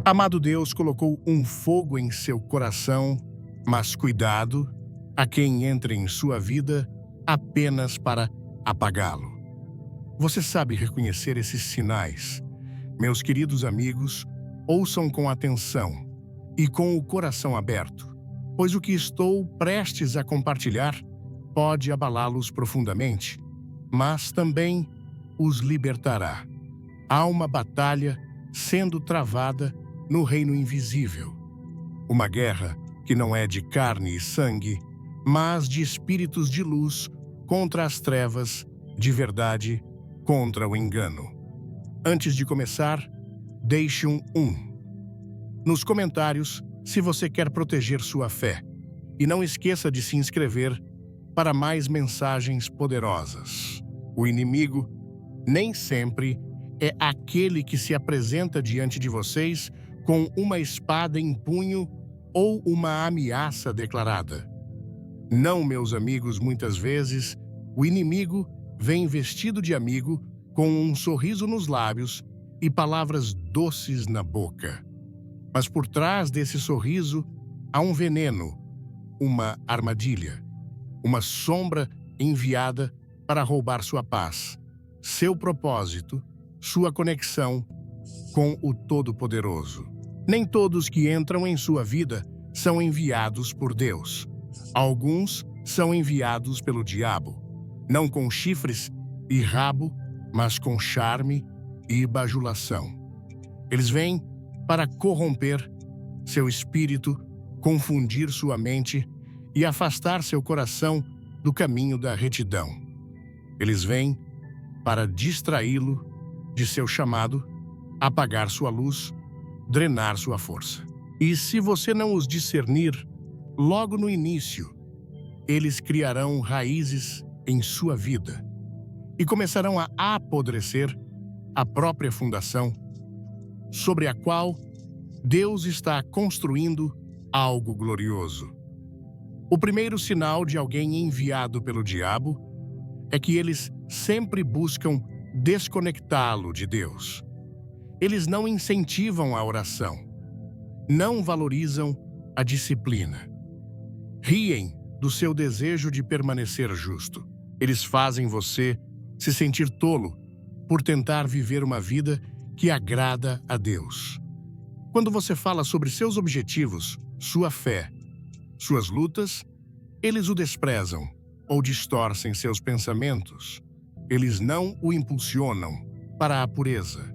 Amado Deus colocou um fogo em seu coração, mas cuidado a quem entra em sua vida apenas para apagá-lo. Você sabe reconhecer esses sinais? Meus queridos amigos, ouçam com atenção e com o coração aberto, pois o que estou prestes a compartilhar pode abalá-los profundamente, mas também os libertará. Há uma batalha sendo travada no reino invisível. Uma guerra que não é de carne e sangue, mas de espíritos de luz contra as trevas, de verdade contra o engano. Antes de começar, deixe um nos comentários se você quer proteger sua fé. E não esqueça de se inscrever para mais mensagens poderosas. O inimigo nem sempre é aquele que se apresenta diante de vocês com uma espada em punho ou uma ameaça declarada. Não, meus amigos, muitas vezes o inimigo vem vestido de amigo com um sorriso nos lábios e palavras doces na boca. Mas por trás desse sorriso há um veneno, uma armadilha, uma sombra enviada para roubar sua paz, seu propósito, sua conexão com o Todo-Poderoso. Nem todos que entram em sua vida são enviados por Deus. Alguns são enviados pelo diabo, não com chifres e rabo, mas com charme e bajulação. Eles vêm para corromper seu espírito, confundir sua mente e afastar seu coração do caminho da retidão. Eles vêm para distraí-lo de seu chamado, apagar sua luz, drenar sua força. E se você não os discernir, logo no início, eles criarão raízes em sua vida e começarão a apodrecer a própria fundação sobre a qual Deus está construindo algo glorioso. O primeiro sinal de alguém enviado pelo diabo é que eles sempre buscam desconectá-lo de Deus. Eles não incentivam a oração, não valorizam a disciplina, riem do seu desejo de permanecer justo. Eles fazem você se sentir tolo por tentar viver uma vida que agrada a Deus. Quando você fala sobre seus objetivos, sua fé, suas lutas, eles o desprezam ou distorcem seus pensamentos. Eles não o impulsionam para a pureza.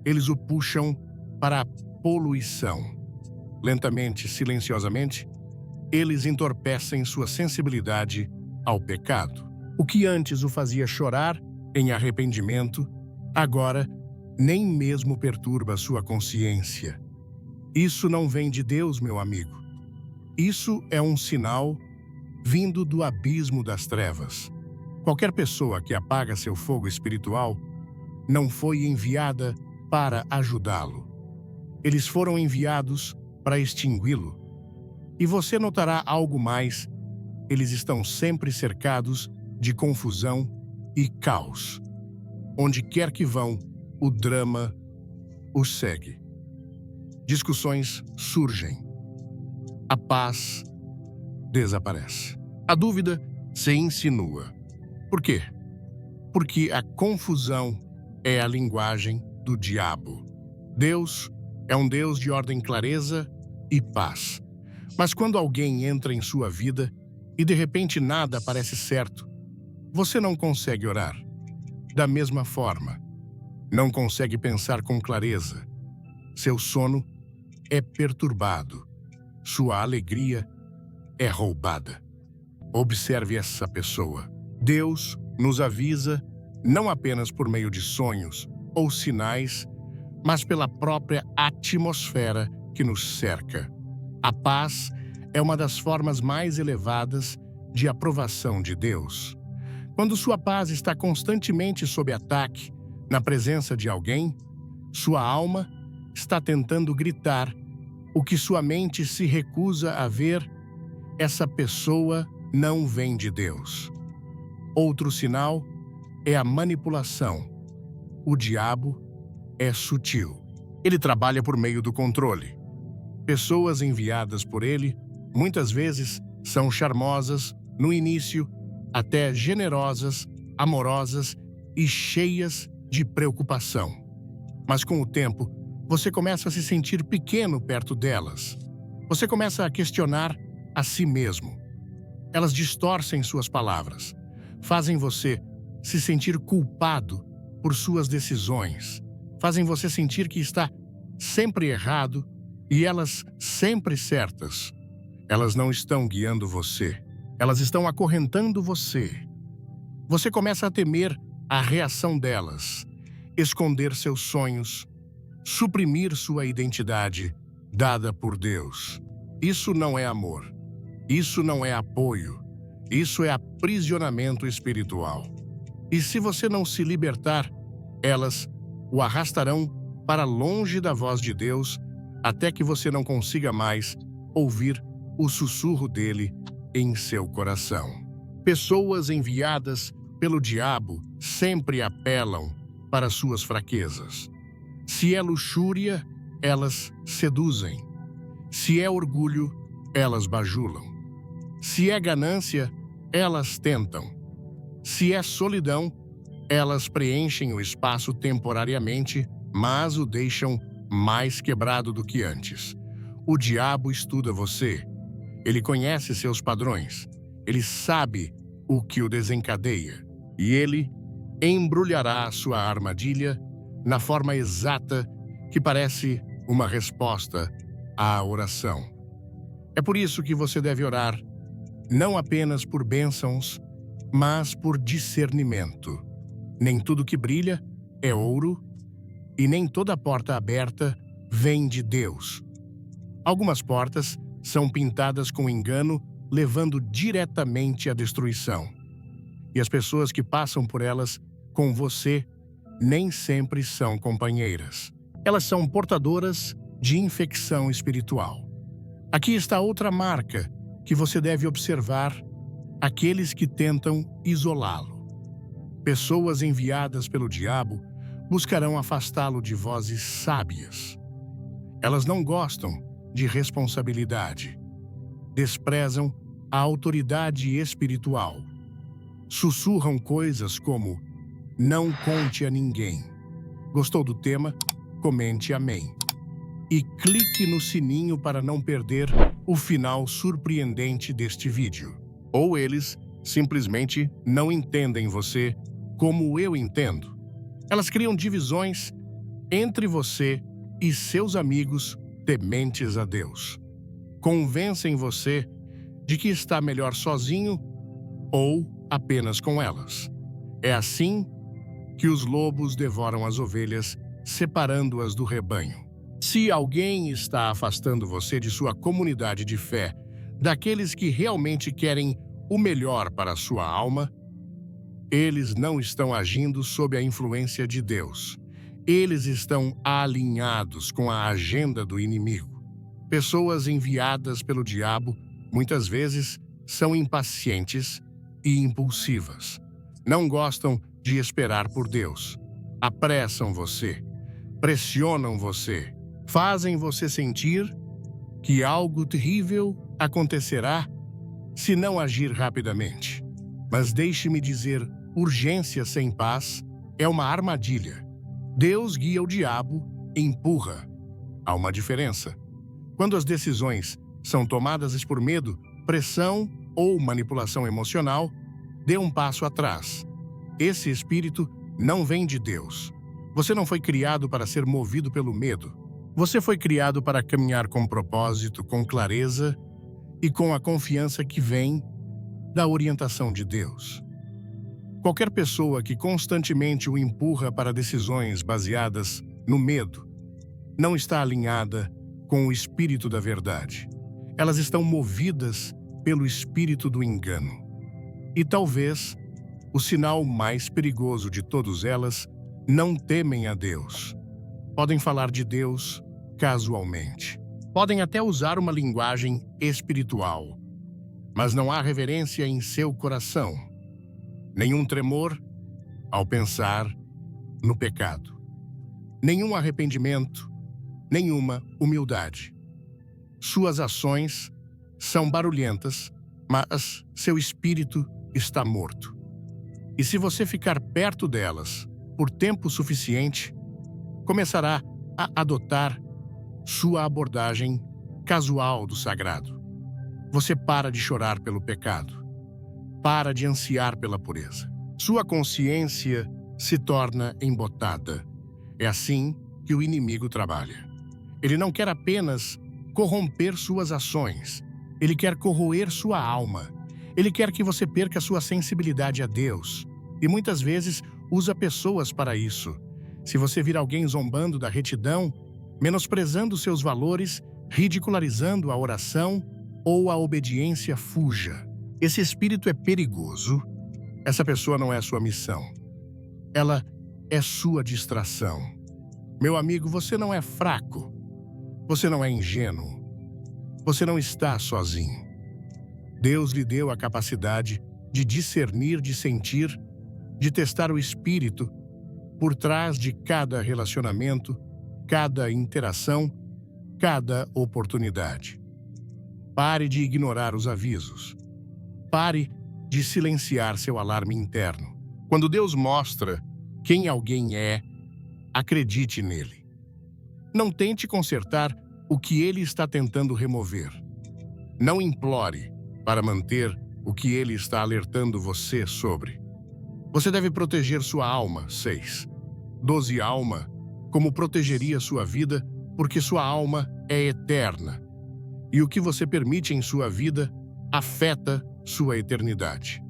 Eles o puxam para a poluição. Lentamente, silenciosamente, eles entorpecem sua sensibilidade ao pecado. O que antes o fazia chorar em arrependimento, agora nem mesmo perturba sua consciência. Isso não vem de Deus, meu amigo. Isso é um sinal vindo do abismo das trevas. Qualquer pessoa que apaga seu fogo espiritual não foi enviada para ajudá-lo. Eles foram enviados para extingui-lo. E você notará algo mais: eles estão sempre cercados de confusão e caos. Onde quer que vão, o drama os segue. Discussões surgem. A paz desaparece. A dúvida se insinua. Por quê? Porque a confusão é a linguagem do diabo. Deus é um Deus de ordem, clareza e paz. Mas quando alguém entra em sua vida e de repente nada parece certo, você não consegue orar. Da mesma forma, não consegue pensar com clareza. Seu sono é perturbado. Sua alegria é roubada. Observe essa pessoa. Deus nos avisa não apenas por meio de sonhos ou sinais, mas pela própria atmosfera que nos cerca. A paz é uma das formas mais elevadas de aprovação de Deus. Quando sua paz está constantemente sob ataque, na presença de alguém, sua alma está tentando gritar o que sua mente se recusa a ver. Essa pessoa não vem de Deus. Outro sinal é a manipulação. O diabo é sutil. Ele trabalha por meio do controle. Pessoas enviadas por ele, muitas vezes, são charmosas, no início, até generosas, amorosas e cheias de preocupação. Mas com o tempo, você começa a se sentir pequeno perto delas. Você começa a questionar a si mesmo. Elas distorcem suas palavras, fazem você se sentir culpado por suas decisões, fazem você sentir que está sempre errado e elas sempre certas. Elas não estão guiando você, elas estão acorrentando você. Você começa a temer a reação delas, esconder seus sonhos, suprimir sua identidade dada por Deus. Isso não é amor. Isso não é apoio. Isso é aprisionamento espiritual. E se você não se libertar, elas o arrastarão para longe da voz de Deus até que você não consiga mais ouvir o sussurro dele em seu coração. Pessoas enviadas pelo diabo sempre apelam para suas fraquezas. Se é luxúria, elas seduzem. Se é orgulho, elas bajulam. Se é ganância, elas tentam. Se é solidão, elas preenchem o espaço temporariamente, mas o deixam mais quebrado do que antes. O diabo estuda você. Ele conhece seus padrões. Ele sabe o que o desencadeia. E ele embrulhará a sua armadilha na forma exata que parece uma resposta à oração. É por isso que você deve orar, não apenas por bênçãos, mas por discernimento. Nem tudo que brilha é ouro e nem toda porta aberta vem de Deus. Algumas portas são pintadas com engano, levando diretamente à destruição. E as pessoas que passam por elas com você nem sempre são companheiras. Elas são portadoras de infecção espiritual. Aqui está outra marca que você deve observar: aqueles que tentam isolá-lo. Pessoas enviadas pelo diabo buscarão afastá-lo de vozes sábias. Elas não gostam de responsabilidade. Desprezam a autoridade espiritual. Sussurram coisas como: não conte a ninguém. Gostou do tema? Comente amém. E clique no sininho para não perder o final surpreendente deste vídeo. Ou eles simplesmente não entendem você como eu entendo. Elas criam divisões entre você e seus amigos tementes a Deus. Convencem você de que está melhor sozinho ou apenas com elas. É assim que os lobos devoram as ovelhas, separando-as do rebanho. Se alguém está afastando você de sua comunidade de fé, daqueles que realmente querem o melhor para a sua alma, eles não estão agindo sob a influência de Deus. Eles estão alinhados com a agenda do inimigo. Pessoas enviadas pelo diabo, muitas vezes, são impacientes e impulsivas. Não gostam de esperar por Deus. Apressam você, pressionam você, fazem você sentir que algo terrível acontecerá se não agir rapidamente. Mas deixe-me dizer, urgência sem paz é uma armadilha. Deus guia o diabo e empurra. Há uma diferença. Quando as decisões são tomadas por medo, pressão ou manipulação emocional, dê um passo atrás. Esse espírito não vem de Deus. Você não foi criado para ser movido pelo medo. Você foi criado para caminhar com propósito, com clareza e com a confiança que vem da orientação de Deus. Qualquer pessoa que constantemente o empurra para decisões baseadas no medo não está alinhada com o espírito da verdade. Elas estão movidas pelo espírito do engano. E talvez o sinal mais perigoso de todas elas: não temem a Deus. Podem falar de Deus casualmente. Podem até usar uma linguagem espiritual, mas não há reverência em seu coração. Nenhum tremor ao pensar no pecado. Nenhum arrependimento nenhuma humildade. Suas ações são barulhentas, mas seu espírito está morto. E se você ficar perto delas por tempo suficiente, começará a adotar sua abordagem casual do sagrado. Você para de chorar pelo pecado, para de ansiar pela pureza. Sua consciência se torna embotada. É assim que o inimigo trabalha. Ele não quer apenas corromper suas ações, ele quer corroer sua alma. Ele quer que você perca sua sensibilidade a Deus e muitas vezes usa pessoas para isso. Se você vir alguém zombando da retidão, menosprezando seus valores, ridicularizando a oração ou a obediência, fuja. Esse espírito é perigoso. Essa pessoa não é sua missão. Ela é sua distração. Meu amigo, você não é fraco. Você não é ingênuo. Você não está sozinho. Deus lhe deu a capacidade de discernir, de sentir, de testar o espírito por trás de cada relacionamento, cada interação, cada oportunidade. Pare de ignorar os avisos. Pare de silenciar seu alarme interno. Quando Deus mostra quem alguém é, acredite nele. Não tente consertar o que ele está tentando remover. Não implore para manter o que ele está alertando você sobre. Você deve proteger sua alma. 6. 12 alma, como protegeria sua vida, porque sua alma é eterna. E o que você permite em sua vida afeta sua eternidade.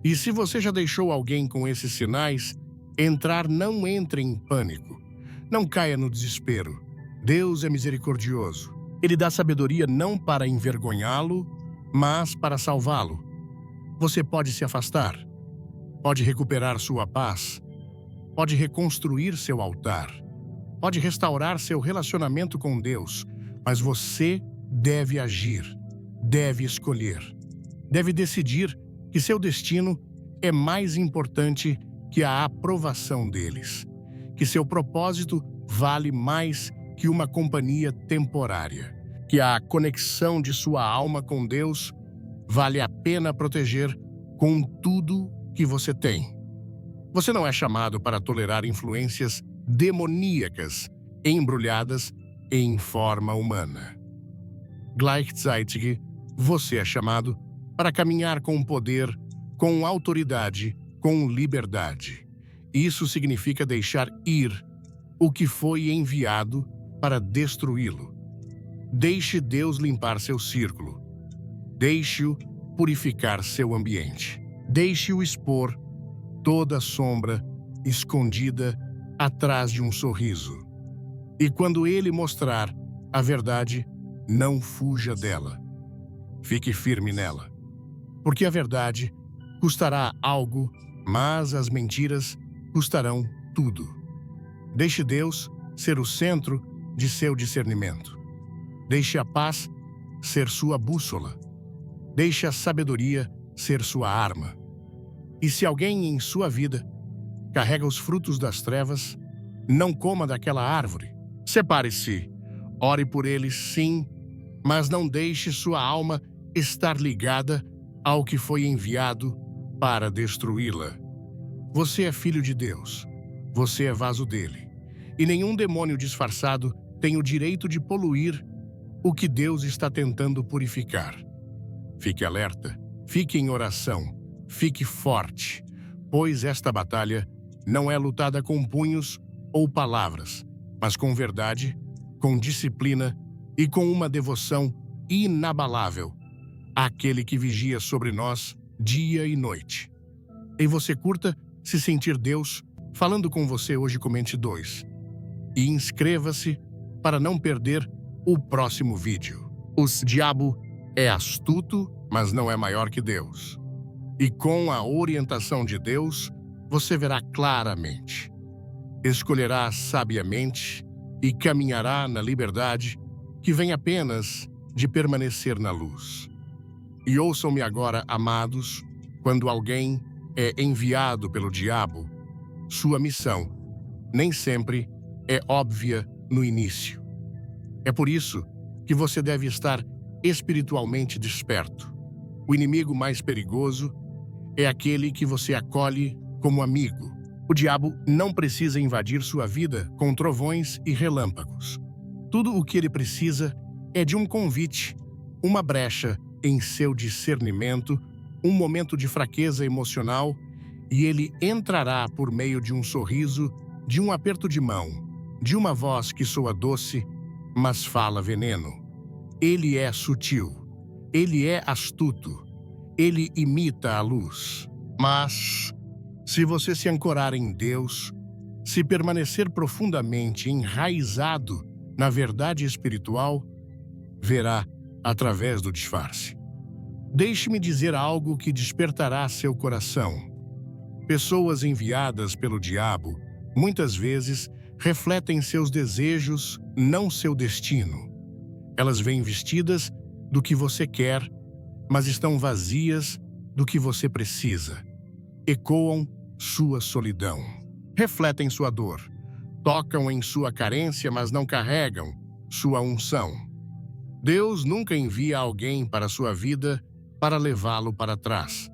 E se você já deixou alguém com esses sinais entrar, não entre em pânico. Não caia no desespero. Deus é misericordioso. Ele dá sabedoria não para envergonhá-lo, mas para salvá-lo. Você pode se afastar, pode recuperar sua paz, pode reconstruir seu altar, pode restaurar seu relacionamento com Deus, mas você deve agir, deve escolher, deve decidir que seu destino é mais importante que a aprovação deles, que seu propósito vale mais que uma companhia temporária, que a conexão de sua alma com Deus vale a pena proteger com tudo que você tem. Você não é chamado para tolerar influências demoníacas embrulhadas em forma humana. Gleichzeitig, você é chamado para caminhar com poder, com autoridade, com liberdade. Isso significa deixar ir o que foi enviado para destruí-lo. Deixe Deus limpar seu círculo. Deixe-o purificar seu ambiente. Deixe-o expor toda sombra escondida atrás de um sorriso. E quando ele mostrar a verdade, não fuja dela. Fique firme nela. Porque a verdade custará algo, mas as mentiras custarão tudo. Deixe Deus ser o centro de seu discernimento. Deixe a paz ser sua bússola. Deixe a sabedoria ser sua arma. E se alguém em sua vida carrega os frutos das trevas, não coma daquela árvore. Separe-se. Ore por eles, sim, mas não deixe sua alma estar ligada ao que foi enviado para destruí-la. Você é filho de Deus. Você é vaso dele. E nenhum demônio disfarçado tem o direito de poluir o que Deus está tentando purificar. Fique alerta, fique em oração, fique forte, pois esta batalha não é lutada com punhos ou palavras, mas com verdade, com disciplina e com uma devoção inabalável àquele que vigia sobre nós dia e noite. E você curta se sentir Deus falando com você hoje, comente 2. E inscreva-se para não perder o próximo vídeo. O diabo é astuto, mas não é maior que Deus. E com a orientação de Deus, você verá claramente. Escolherá sabiamente e caminhará na liberdade que vem apenas de permanecer na luz. E ouçam-me agora, amados, quando alguém é enviado pelo diabo, sua missão nem sempre é óbvia no início. É por isso que você deve estar espiritualmente desperto. O inimigo mais perigoso é aquele que você acolhe como amigo. O diabo não precisa invadir sua vida com trovões e relâmpagos. Tudo o que ele precisa é de um convite, uma brecha em seu discernimento, um momento de fraqueza emocional, e ele entrará por meio de um sorriso, de um aperto de mão, de uma voz que soa doce, mas fala veneno. Ele é sutil, ele é astuto, ele imita a luz. Mas, se você se ancorar em Deus, se permanecer profundamente enraizado na verdade espiritual, verá através do disfarce. Deixe-me dizer algo que despertará seu coração. Pessoas enviadas pelo diabo, muitas vezes, refletem seus desejos, não seu destino. Elas vêm vestidas do que você quer, mas estão vazias do que você precisa. Ecoam sua solidão. Refletem sua dor. Tocam em sua carência, mas não carregam sua unção. Deus nunca envia alguém para a sua vida para levá-lo para trás.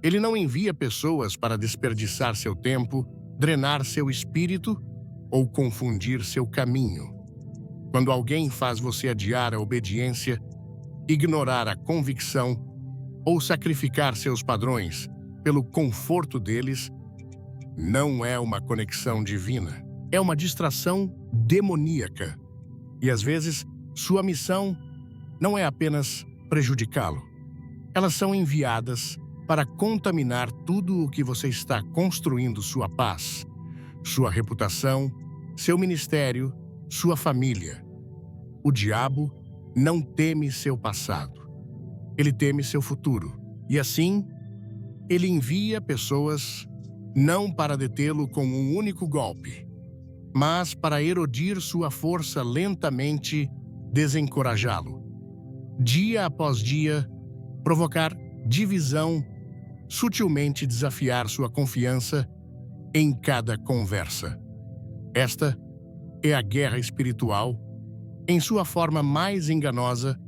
Ele não envia pessoas para desperdiçar seu tempo, drenar seu espírito ou confundir seu caminho. Quando alguém faz você adiar a obediência, ignorar a convicção ou sacrificar seus padrões pelo conforto deles, não é uma conexão divina. É uma distração demoníaca. E às vezes, sua missão não é apenas prejudicá-lo. Elas são enviadas para contaminar tudo o que você está construindo: sua paz, sua reputação, seu ministério, sua família. O diabo não teme seu passado. Ele teme seu futuro. E assim, ele envia pessoas não para detê-lo com um único golpe, mas para erodir sua força lentamente, desencorajá-lo. Dia após dia, provocar divisão, sutilmente desafiar sua confiança em cada conversa. Esta é a guerra espiritual, em sua forma mais enganosa,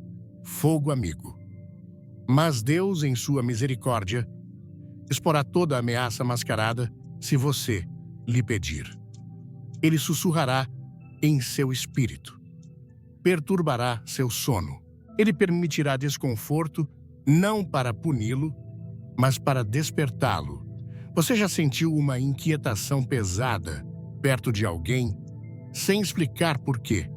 fogo amigo. Mas Deus, em sua misericórdia, exporá toda a ameaça mascarada se você lhe pedir. Ele sussurrará em seu espírito, perturbará seu sono. Ele permitirá desconforto, não para puni-lo, mas para despertá-lo. Você já sentiu uma inquietação pesada perto de alguém, sem explicar por quê?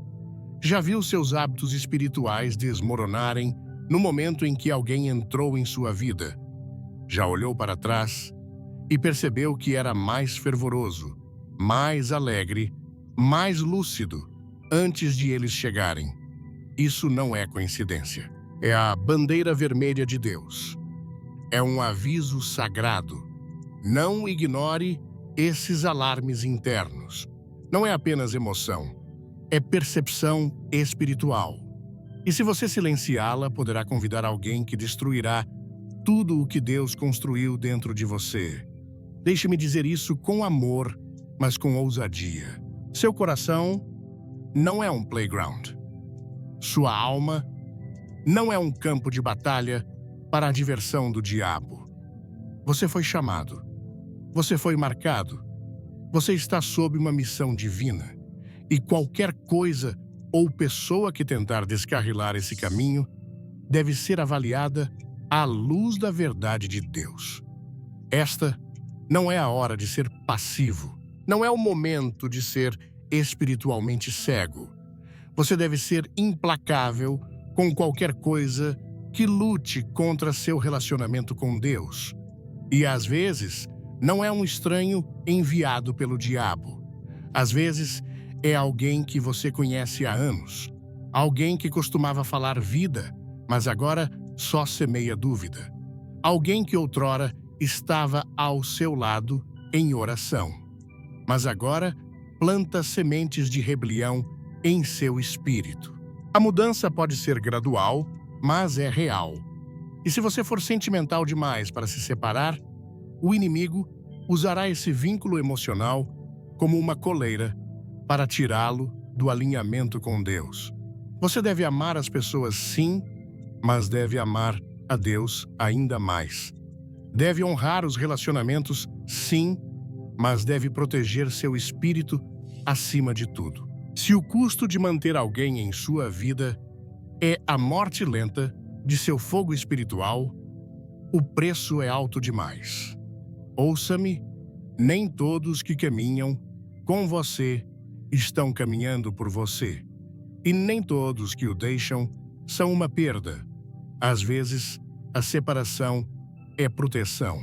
Já viu seus hábitos espirituais desmoronarem no momento em que alguém entrou em sua vida? Já olhou para trás e percebeu que era mais fervoroso, mais alegre, mais lúcido antes de eles chegarem? Isso não é coincidência. É a bandeira vermelha de Deus. É um aviso sagrado. Não ignore esses alarmes internos. Não é apenas emoção. É percepção espiritual. E se você silenciá-la, poderá convidar alguém que destruirá tudo o que Deus construiu dentro de você. Deixe-me dizer isso com amor, mas com ousadia. Seu coração não é um playground. Sua alma não é um campo de batalha para a diversão do diabo. Você foi chamado. Você foi marcado. Você está sob uma missão divina. E qualquer coisa ou pessoa que tentar descarrilar esse caminho deve ser avaliada à luz da verdade de Deus. Esta não é a hora de ser passivo. Não é o momento de ser espiritualmente cego. Você deve ser implacável com qualquer coisa que lute contra seu relacionamento com Deus. E às vezes, não é um estranho enviado pelo diabo. Às vezes, é alguém que você conhece há anos. Alguém que costumava falar vida, mas agora só semeia dúvida. Alguém que outrora estava ao seu lado em oração, mas agora planta sementes de rebelião em seu espírito. A mudança pode ser gradual, mas é real. E se você for sentimental demais para se separar, o inimigo usará esse vínculo emocional como uma coleira para tirá-lo do alinhamento com Deus. Você deve amar as pessoas, sim, mas deve amar a Deus ainda mais. Deve honrar os relacionamentos, sim, mas deve proteger seu espírito acima de tudo. Se o custo de manter alguém em sua vida é a morte lenta de seu fogo espiritual, o preço é alto demais. Ouça-me, nem todos que caminham com você estão caminhando por você, e nem todos que o deixam são uma perda. Às vezes, a separação é proteção.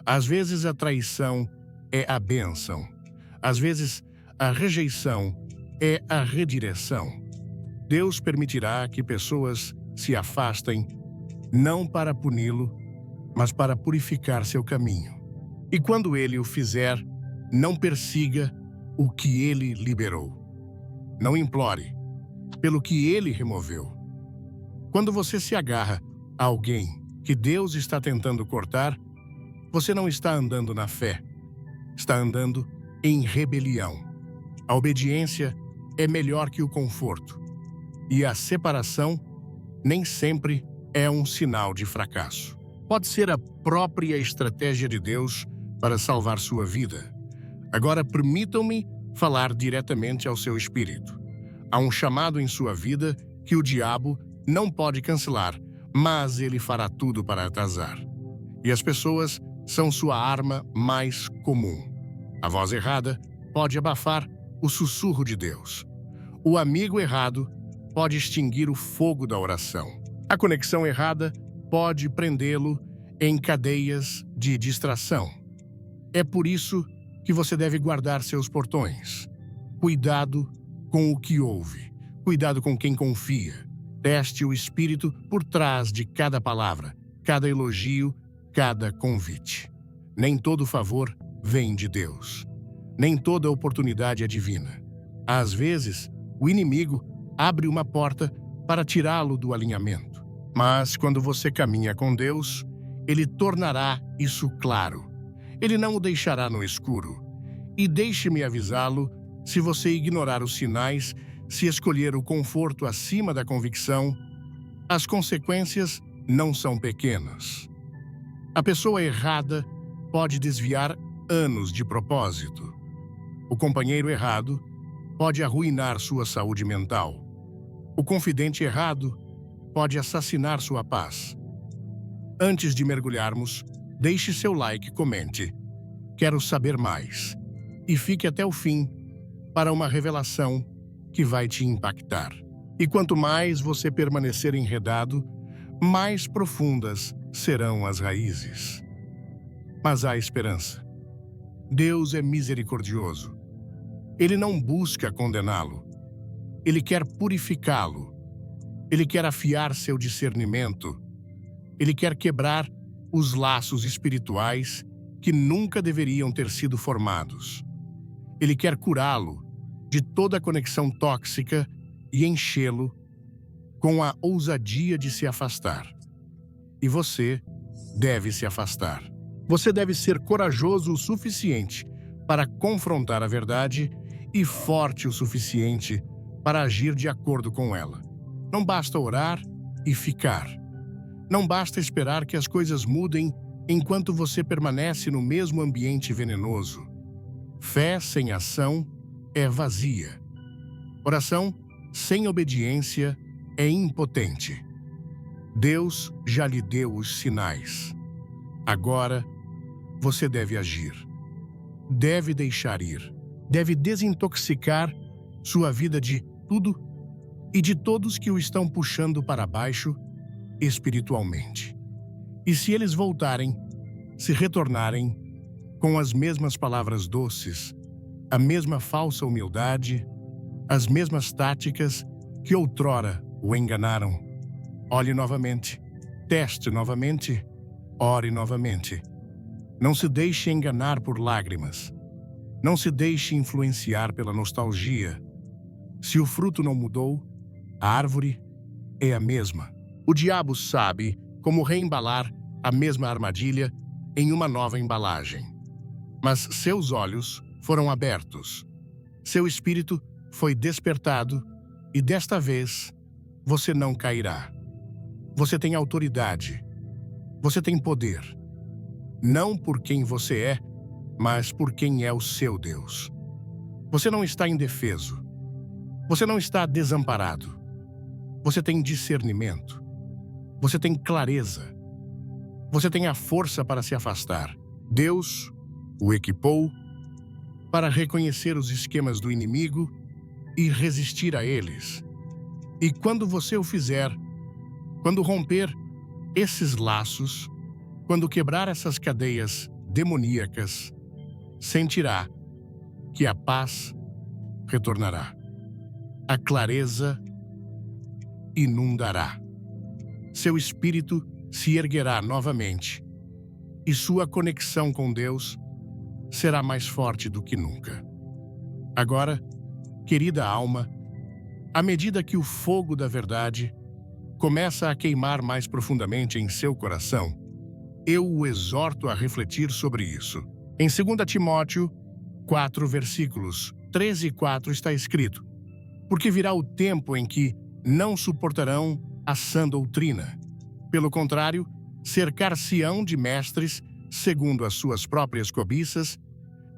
Às vezes, a traição é a bênção. Às vezes, a rejeição é a redireção. Deus permitirá que pessoas se afastem, não para puni-lo, mas para purificar seu caminho. E quando ele o fizer, não persiga o que ele liberou. Não implore pelo que ele removeu. Quando você se agarra a alguém que Deus está tentando cortar, você não está andando na fé, está andando em rebelião. A obediência é melhor que o conforto, e a separação nem sempre é um sinal de fracasso. Pode ser a própria estratégia de Deus para salvar sua vida. Agora, permitam-me falar diretamente ao seu espírito. Há um chamado em sua vida que o diabo não pode cancelar, mas ele fará tudo para atrasar. E as pessoas são sua arma mais comum. A voz errada pode abafar o sussurro de Deus. O amigo errado pode extinguir o fogo da oração. A conexão errada pode prendê-lo em cadeias de distração. É por isso que você deve guardar seus portões. Cuidado com o que ouve. Cuidado com quem confia. Teste o espírito por trás de cada palavra, cada elogio, cada convite. Nem todo favor vem de Deus. Nem toda oportunidade é divina. Às vezes, o inimigo abre uma porta para tirá-lo do alinhamento. Mas quando você caminha com Deus, ele tornará isso claro. Ele não o deixará no escuro. E deixe-me avisá-lo, se você ignorar os sinais, se escolher o conforto acima da convicção, as consequências não são pequenas. A pessoa errada pode desviar anos de propósito. O companheiro errado pode arruinar sua saúde mental. O confidente errado pode assassinar sua paz. Antes de mergulharmos, deixe seu like e comente. Quero saber mais. E fique até o fim para uma revelação que vai te impactar. E quanto mais você permanecer enredado, mais profundas serão as raízes. Mas há esperança. Deus é misericordioso. Ele não busca condená-lo. Ele quer purificá-lo. Ele quer afiar seu discernimento. Ele quer quebrar os laços espirituais que nunca deveriam ter sido formados. Ele quer curá-lo de toda conexão tóxica e enchê-lo com a ousadia de se afastar. E você deve se afastar. Você deve ser corajoso o suficiente para confrontar a verdade e forte o suficiente para agir de acordo com ela. Não basta orar e ficar. Não basta esperar que as coisas mudem enquanto você permanece no mesmo ambiente venenoso. Fé sem ação é vazia. Oração sem obediência é impotente. Deus já lhe deu os sinais. Agora, você deve agir. Deve deixar ir. Deve desintoxicar sua vida de tudo e de todos que o estão puxando para baixo espiritualmente. E se eles voltarem, se retornarem com as mesmas palavras doces, a mesma falsa humildade, as mesmas táticas que outrora o enganaram, olhe novamente, teste novamente, ore novamente. Não se deixe enganar por lágrimas. Não se deixe influenciar pela nostalgia. Se o fruto não mudou, a árvore é a mesma. O diabo sabe como reembalar a mesma armadilha em uma nova embalagem. Mas seus olhos foram abertos. Seu espírito foi despertado e, desta vez, você não cairá. Você tem autoridade. Você tem poder. Não por quem você é, mas por quem é o seu Deus. Você não está indefeso. Você não está desamparado. Você tem discernimento. Você tem clareza. Você tem a força para se afastar. Deus o equipou para reconhecer os esquemas do inimigo e resistir a eles. E quando você o fizer, quando romper esses laços, quando quebrar essas cadeias demoníacas, sentirá que a paz retornará. A clareza inundará. Seu espírito se erguerá novamente e sua conexão com Deus será mais forte do que nunca. Agora, querida alma, à medida que o fogo da verdade começa a queimar mais profundamente em seu coração, eu o exorto a refletir sobre isso. Em 2 Timóteo 4, versículos 13 e 4 está escrito: porque virá o tempo em que não suportarão a sã doutrina. Pelo contrário, cercar-se-ão de mestres segundo as suas próprias cobiças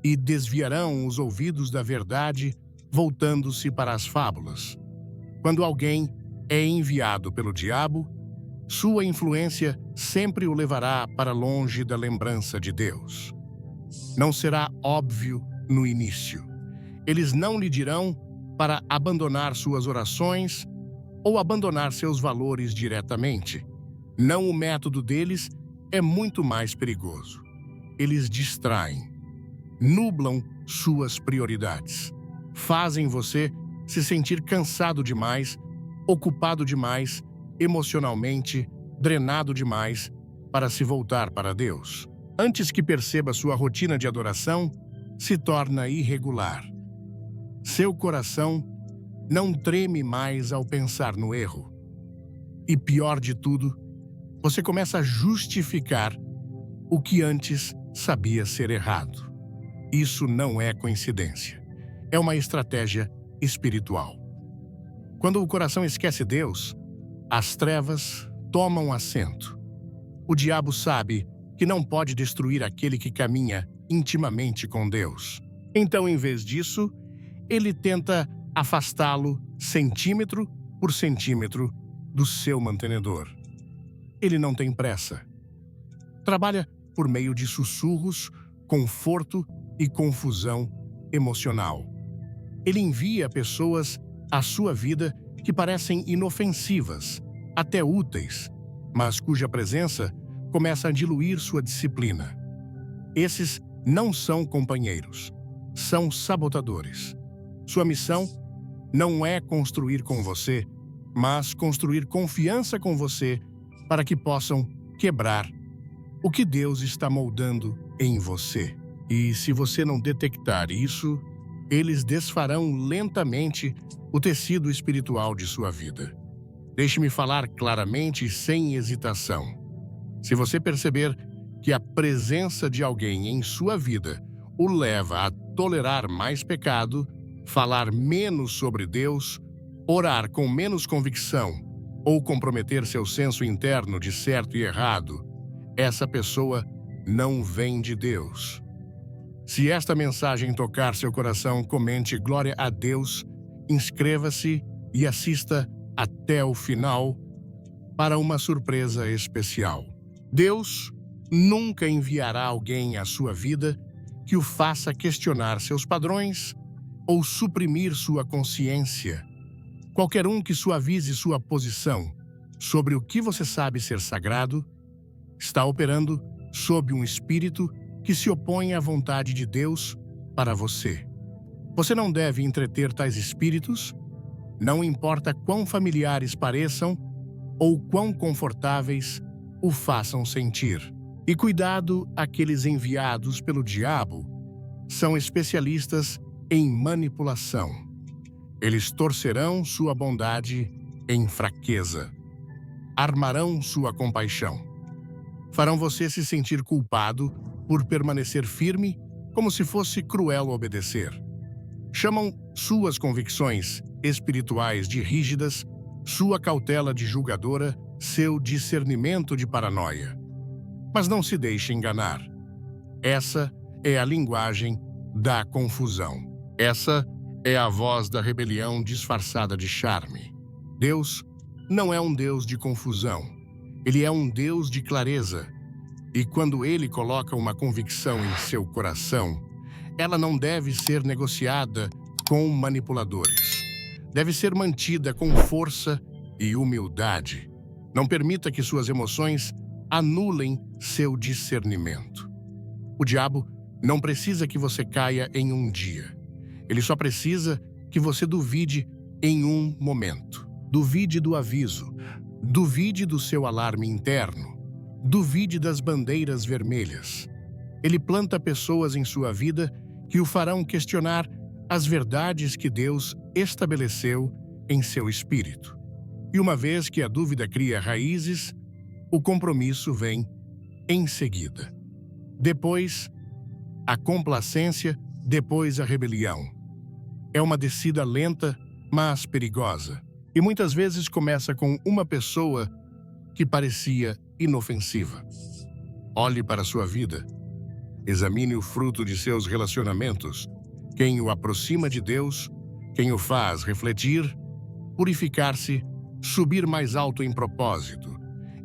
e desviarão os ouvidos da verdade, voltando-se para as fábulas. Quando alguém é enviado pelo diabo, sua influência sempre o levará para longe da lembrança de Deus. Não será óbvio no início. Eles não lhe dirão para abandonar suas orações ou abandonar seus valores diretamente. Não, o método deles é muito mais perigoso. Eles distraem, nublam suas prioridades, fazem você se sentir cansado demais, ocupado demais, emocionalmente drenado demais para se voltar para Deus. Antes que perceba, sua rotina de adoração se torna irregular. Seu coração não treme mais ao pensar no erro. E pior de tudo, você começa a justificar o que antes sabia ser errado. Isso não é coincidência. É uma estratégia espiritual. Quando o coração esquece Deus, as trevas tomam assento. O diabo sabe que não pode destruir aquele que caminha intimamente com Deus. Então, em vez disso, ele tenta afastá-lo centímetro por centímetro do seu mantenedor. Ele não tem pressa. Trabalha por meio de sussurros, conforto e confusão emocional. Ele envia pessoas à sua vida que parecem inofensivas, até úteis, mas cuja presença começa a diluir sua disciplina. Esses não são companheiros, são sabotadores. Sua missão não é construir com você, mas construir confiança com você para que possam quebrar o que Deus está moldando em você. E se você não detectar isso, eles desfarão lentamente o tecido espiritual de sua vida. Deixe-me falar claramente e sem hesitação. Se você perceber que a presença de alguém em sua vida o leva a tolerar mais pecado, falar menos sobre Deus, orar com menos convicção ou comprometer seu senso interno de certo e errado, essa pessoa não vem de Deus. Se esta mensagem tocar seu coração, comente glória a Deus, inscreva-se e assista até o final para uma surpresa especial. Deus nunca enviará alguém à sua vida que o faça questionar seus padrões ou suprimir sua consciência. Qualquer um que suavize sua posição sobre o que você sabe ser sagrado está operando sob um espírito que se opõe à vontade de Deus para você. Você não deve entreter tais espíritos, não importa quão familiares pareçam ou quão confortáveis o façam sentir. E cuidado, aqueles enviados pelo diabo são especialistas em manipulação. Eles torcerão sua bondade em fraqueza, armarão sua compaixão. Farão você se sentir culpado por permanecer firme, como se fosse cruel obedecer. Chamam suas convicções espirituais de rígidas, sua cautela de julgadora, seu discernimento de paranoia. Mas não se deixe enganar. Essa é a linguagem da confusão. Essa é a voz da rebelião disfarçada de charme. Deus não é um Deus de confusão. Ele é um Deus de clareza. E quando Ele coloca uma convicção em seu coração, ela não deve ser negociada com manipuladores. Deve ser mantida com força e humildade. Não permita que suas emoções anulem seu discernimento. O diabo não precisa que você caia em um dia. Ele só precisa que você duvide em um momento. Duvide do aviso. Duvide do seu alarme interno. Duvide das bandeiras vermelhas. Ele planta pessoas em sua vida que o farão questionar as verdades que Deus estabeleceu em seu espírito. E uma vez que a dúvida cria raízes, o compromisso vem em seguida. Depois, a complacência, depois a rebelião. É uma descida lenta, mas perigosa. E muitas vezes começa com uma pessoa que parecia inofensiva. Olhe para sua vida. Examine o fruto de seus relacionamentos. Quem o aproxima de Deus, quem o faz refletir, purificar-se, subir mais alto em propósito,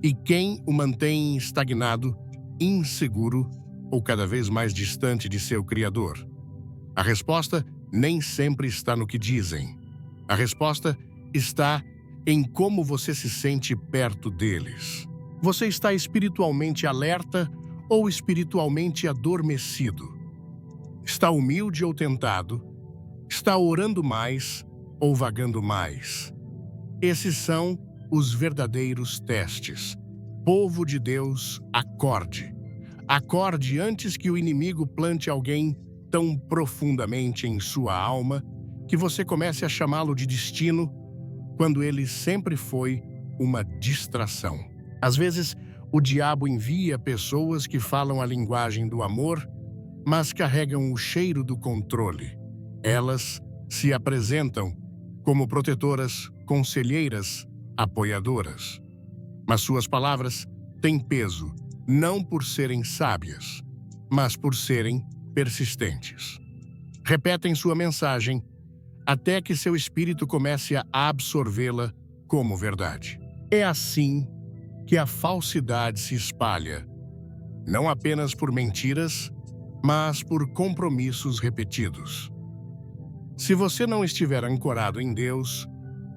e quem o mantém estagnado, inseguro ou cada vez mais distante de seu Criador. A resposta nem sempre está no que dizem. A resposta está em como você se sente perto deles. Você está espiritualmente alerta ou espiritualmente adormecido? Está humilde ou tentado? Está orando mais ou vagando mais? Esses são os verdadeiros testes. Povo de Deus, acorde. Acorde antes que o inimigo plante alguém tão profundamente em sua alma que você comece a chamá-lo de destino, quando ele sempre foi uma distração. Às vezes, o diabo envia pessoas que falam a linguagem do amor, mas carregam o cheiro do controle. Elas se apresentam como protetoras, conselheiras, apoiadoras. Mas suas palavras têm peso, não por serem sábias, mas por serem persistentes. Repetem sua mensagem até que seu espírito comece a absorvê-la como verdade. É assim que a falsidade se espalha, não apenas por mentiras, mas por compromissos repetidos. Se você não estiver ancorado em Deus,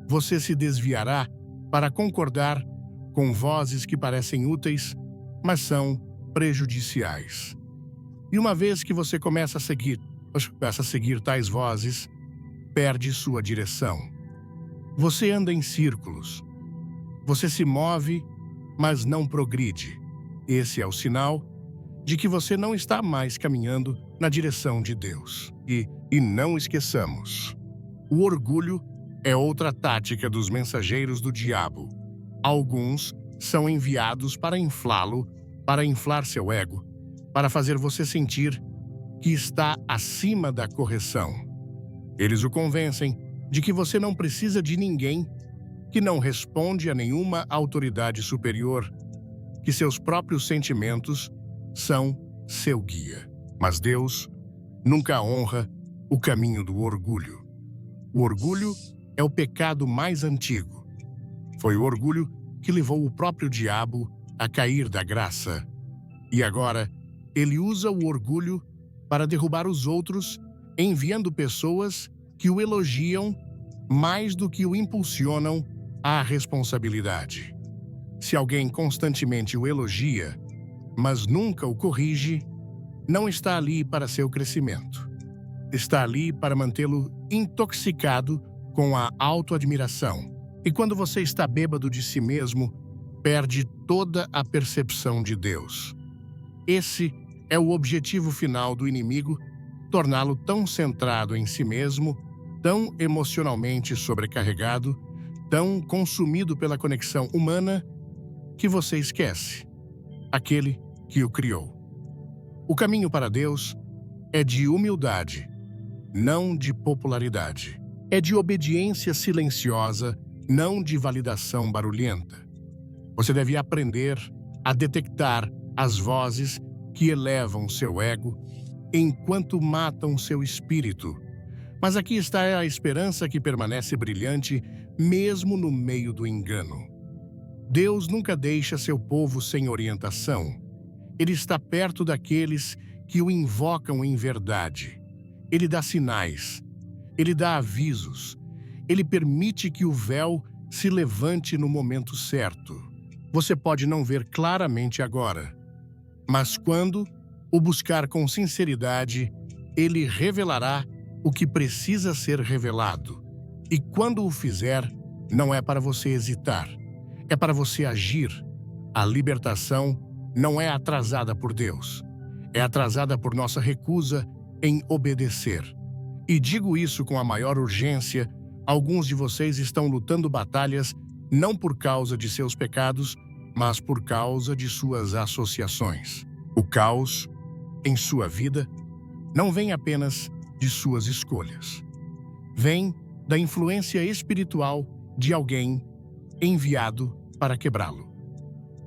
você se desviará para concordar com vozes que parecem úteis, mas são prejudiciais. E uma vez que você começa a seguir tais vozes, perde sua direção. Você anda em círculos. Você se move, mas não progride. Esse é o sinal de que você não está mais caminhando na direção de Deus. E não esqueçamos, o orgulho é outra tática dos mensageiros do diabo. Alguns são enviados para inflá-lo, para inflar seu ego, para fazer você sentir que está acima da correção. Eles o convencem de que você não precisa de ninguém, que não responde a nenhuma autoridade superior, que seus próprios sentimentos são seu guia. Mas Deus nunca honra o caminho do orgulho. O orgulho é o pecado mais antigo. Foi o orgulho que levou o próprio diabo a cair da graça. E agora, ele usa o orgulho para derrubar os outros, enviando pessoas que o elogiam mais do que o impulsionam à responsabilidade. Se alguém constantemente o elogia, mas nunca o corrige, não está ali para seu crescimento. Está ali para mantê-lo intoxicado com a autoadmiração. E quando você está bêbado de si mesmo, perde toda a percepção de Deus. Esse é o objetivo final do inimigo, torná-lo tão centrado em si mesmo, tão emocionalmente sobrecarregado, tão consumido pela conexão humana, que você esquece aquele que o criou. O caminho para Deus é de humildade, não de popularidade. É de obediência silenciosa não de validação barulhenta. Você deve aprender a detectar as vozes que elevam seu ego enquanto matam seu espírito. Mas aqui está a esperança que permanece brilhante mesmo no meio do engano. Deus nunca deixa seu povo sem orientação. Ele está perto daqueles que o invocam em verdade. Ele dá sinais. Ele dá avisos. Ele permite que o véu se levante no momento certo. Você pode não ver claramente agora, mas quando o buscar com sinceridade, ele revelará o que precisa ser revelado. E quando o fizer, não é para você hesitar, é para você agir. A libertação não é atrasada por Deus, é atrasada por nossa recusa em obedecer. E digo isso com a maior urgência. Alguns de vocês estão lutando batalhas não por causa de seus pecados, mas por causa de suas associações. O caos em sua vida não vem apenas de suas escolhas. Vem da influência espiritual de alguém enviado para quebrá-lo.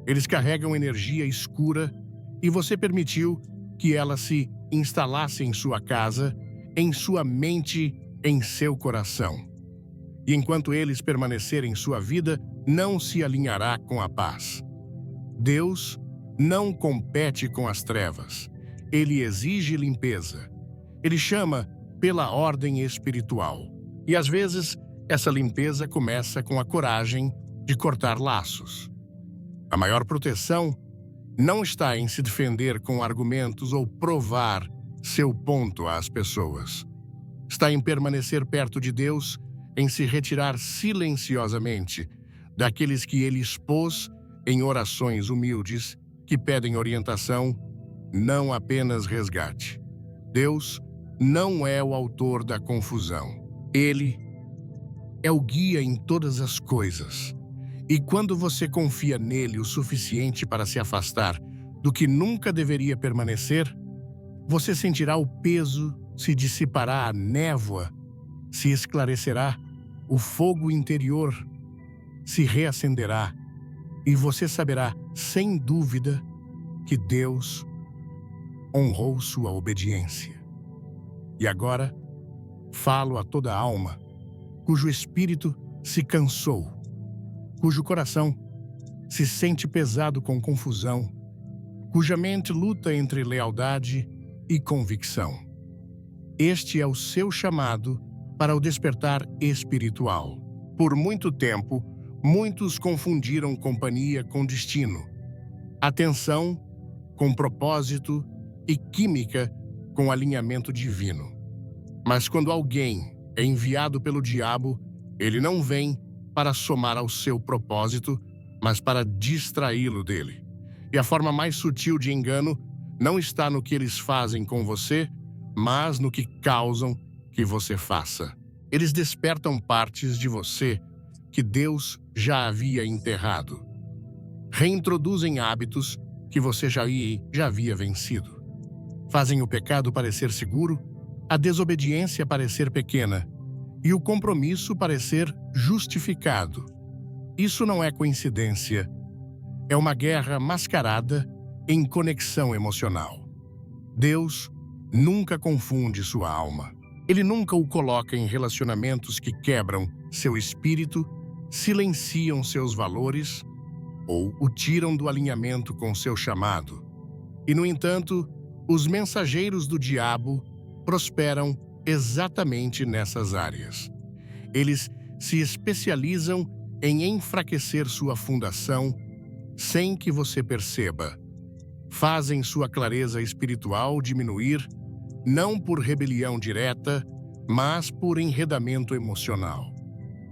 Eles carregam energia escura e você permitiu que ela se instalasse em sua casa, em sua mente, em seu coração. E enquanto eles permanecerem em sua vida, não se alinhará com a paz. Deus não compete com as trevas. Ele exige limpeza. Ele chama pela ordem espiritual. E às vezes, essa limpeza começa com a coragem de cortar laços. A maior proteção não está em se defender com argumentos ou provar seu ponto às pessoas. Está em permanecer perto de Deus, em se retirar silenciosamente daqueles que ele expôs em orações humildes que pedem orientação, não apenas resgate. Deus não é o autor da confusão. Ele é o guia em todas as coisas. E quando você confia nele o suficiente para se afastar do que nunca deveria permanecer, você sentirá o peso, se dissipará a névoa, se esclarecerá, o fogo interior se reacenderá e você saberá, sem dúvida, que Deus honrou sua obediência. E agora, falo a toda a alma, cujo espírito se cansou, cujo coração se sente pesado com confusão, cuja mente luta entre lealdade e convicção. Este é o seu chamado para o despertar espiritual. Por muito tempo, muitos confundiram companhia com destino, atenção com propósito e química com alinhamento divino. Mas quando alguém é enviado pelo diabo, ele não vem para somar ao seu propósito, mas para distraí-lo dele. E a forma mais sutil de engano não está no que eles fazem com você, mas no que causam que você faça. Eles despertam partes de você que Deus já havia enterrado. Reintroduzem hábitos que você já havia vencido. Fazem o pecado parecer seguro, a desobediência parecer pequena e o compromisso parecer justificado. Isso não é coincidência. É uma guerra mascarada em conexão emocional. Deus nunca confunde sua alma. Ele nunca o coloca em relacionamentos que quebram seu espírito, silenciam seus valores ou o tiram do alinhamento com seu chamado. E, no entanto, os mensageiros do diabo prosperam exatamente nessas áreas. Eles se especializam em enfraquecer sua fundação sem que você perceba. Fazem sua clareza espiritual diminuir, não por rebelião direta, mas por enredamento emocional.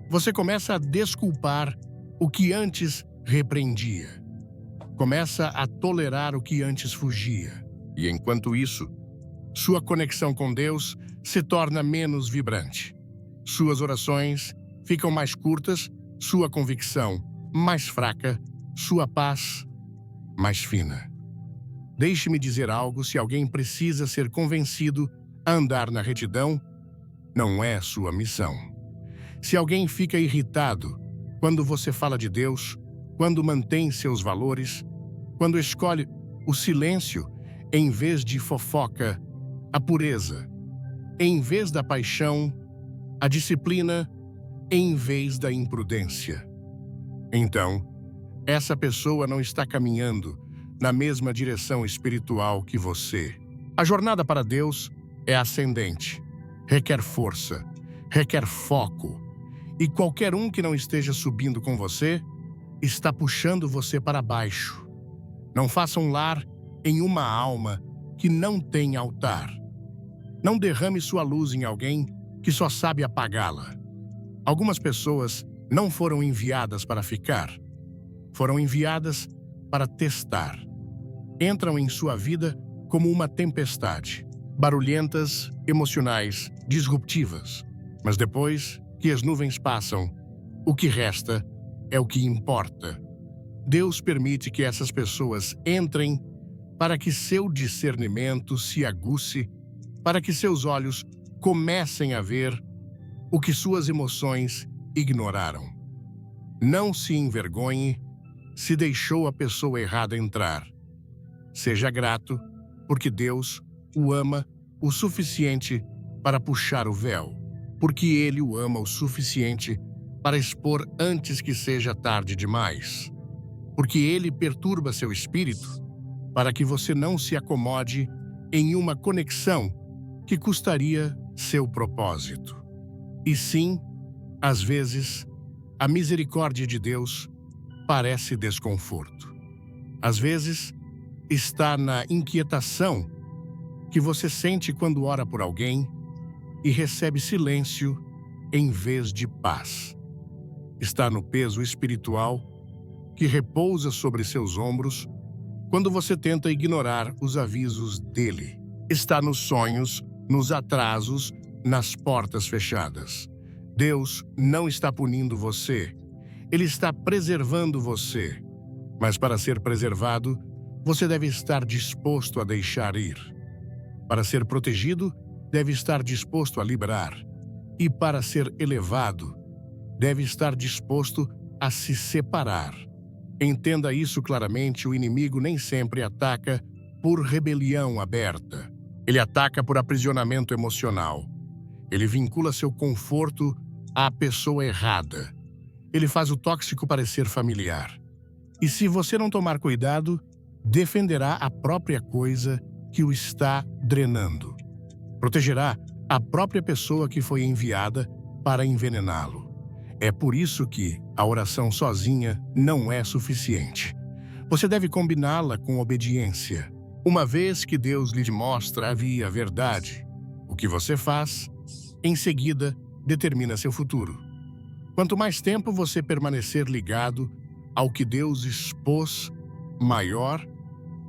Você começa a desculpar o que antes repreendia. Começa a tolerar o que antes fugia. E enquanto isso, sua conexão com Deus se torna menos vibrante. Suas orações ficam mais curtas, sua convicção mais fraca, sua paz mais fina. Deixe-me dizer algo: se alguém precisa ser convencido a andar na retidão, não é sua missão. Se alguém fica irritado Quando você fala de Deus, quando mantém seus valores, quando escolhe o silêncio em vez de fofoca, a pureza, em vez da paixão, a disciplina, em vez da imprudência. Então, essa pessoa não está caminhando na mesma direção espiritual que você. A jornada para Deus é ascendente, requer força, requer foco, e qualquer um que não esteja subindo com você está puxando você para baixo. Não faça um lar em uma alma que não tem altar. Não derrame sua luz em alguém que só sabe apagá-la. Algumas pessoas não foram enviadas para ficar, foram enviadas para testar. Entram em sua vida como uma tempestade, barulhentas, emocionais, disruptivas. Mas depois que as nuvens passam, o que resta é o que importa. Deus permite que essas pessoas entrem para que seu discernimento se aguce, para que seus olhos comecem a ver o que suas emoções ignoraram. Não se envergonhe se deixou a pessoa errada entrar. Seja grato, porque Deus o ama o suficiente para puxar o véu, porque Ele o ama o suficiente para expor antes que seja tarde demais, porque Ele perturba seu espírito para que você não se acomode em uma conexão que custaria seu propósito. E sim, às vezes, a misericórdia de Deus parece desconforto. Às vezes, está na inquietação que você sente quando ora por alguém e recebe silêncio em vez de paz. Está no peso espiritual que repousa sobre seus ombros quando você tenta ignorar os avisos dele. Está nos sonhos, nos atrasos, nas portas fechadas. Deus não está punindo você. Ele está preservando você. Mas para ser preservado, você deve estar disposto a deixar ir. Para ser protegido, deve estar disposto a liberar. E para ser elevado, deve estar disposto a se separar. Entenda isso claramente: o inimigo nem sempre ataca por rebelião aberta. Ele ataca por aprisionamento emocional. Ele vincula seu conforto à pessoa errada. Ele faz o tóxico parecer familiar. E se você não tomar cuidado, defenderá a própria coisa que o está drenando. Protegerá a própria pessoa que foi enviada para envenená-lo. É por isso que a oração sozinha não é suficiente. Você deve combiná-la com obediência. Uma vez que Deus lhe mostra a via, a verdade, o que você faz, em seguida, determina seu futuro. Quanto mais tempo você permanecer ligado ao que Deus expôs, maior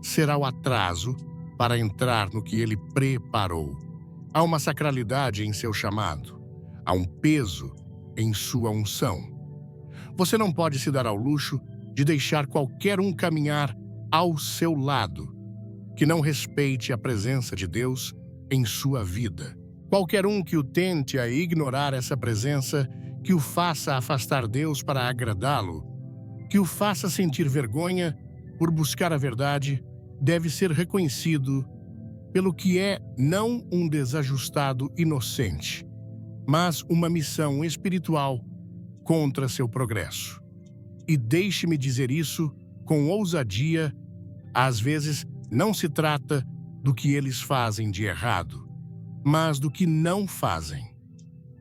será o atraso para entrar no que Ele preparou. Há uma sacralidade em seu chamado. Há um peso em sua unção. Você não pode se dar ao luxo de deixar qualquer um caminhar ao seu lado que não respeite a presença de Deus em sua vida. Qualquer um que o tente a ignorar essa presença, que o faça afastar Deus para agradá-lo, que o faça sentir vergonha por buscar a verdade, deve ser reconhecido pelo que é não um desajustado inocente, mas uma missão espiritual contra seu progresso. E deixe-me dizer isso com ousadia: às vezes não se trata do que eles fazem de errado, mas do que não fazem.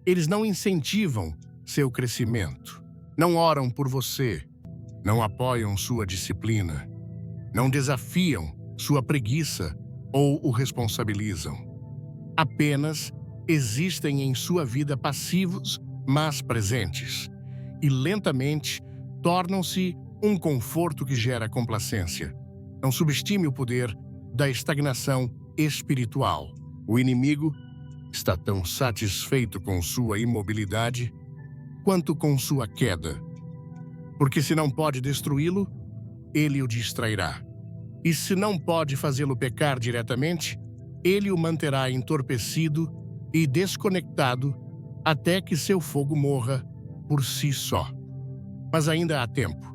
Eles não incentivam seu crescimento, não oram por você, não apoiam sua disciplina, não desafiam sua preguiça ou o responsabilizam. Apenas existem em sua vida passivos, mas presentes, e lentamente tornam-se um conforto que gera complacência. Não subestime o poder da estagnação espiritual. O inimigo está tão satisfeito com sua imobilidade quanto com sua queda. Porque se não pode destruí-lo, ele o distrairá. E se não pode fazê-lo pecar diretamente, ele o manterá entorpecido e desconectado até que seu fogo morra por si só. Mas ainda há tempo,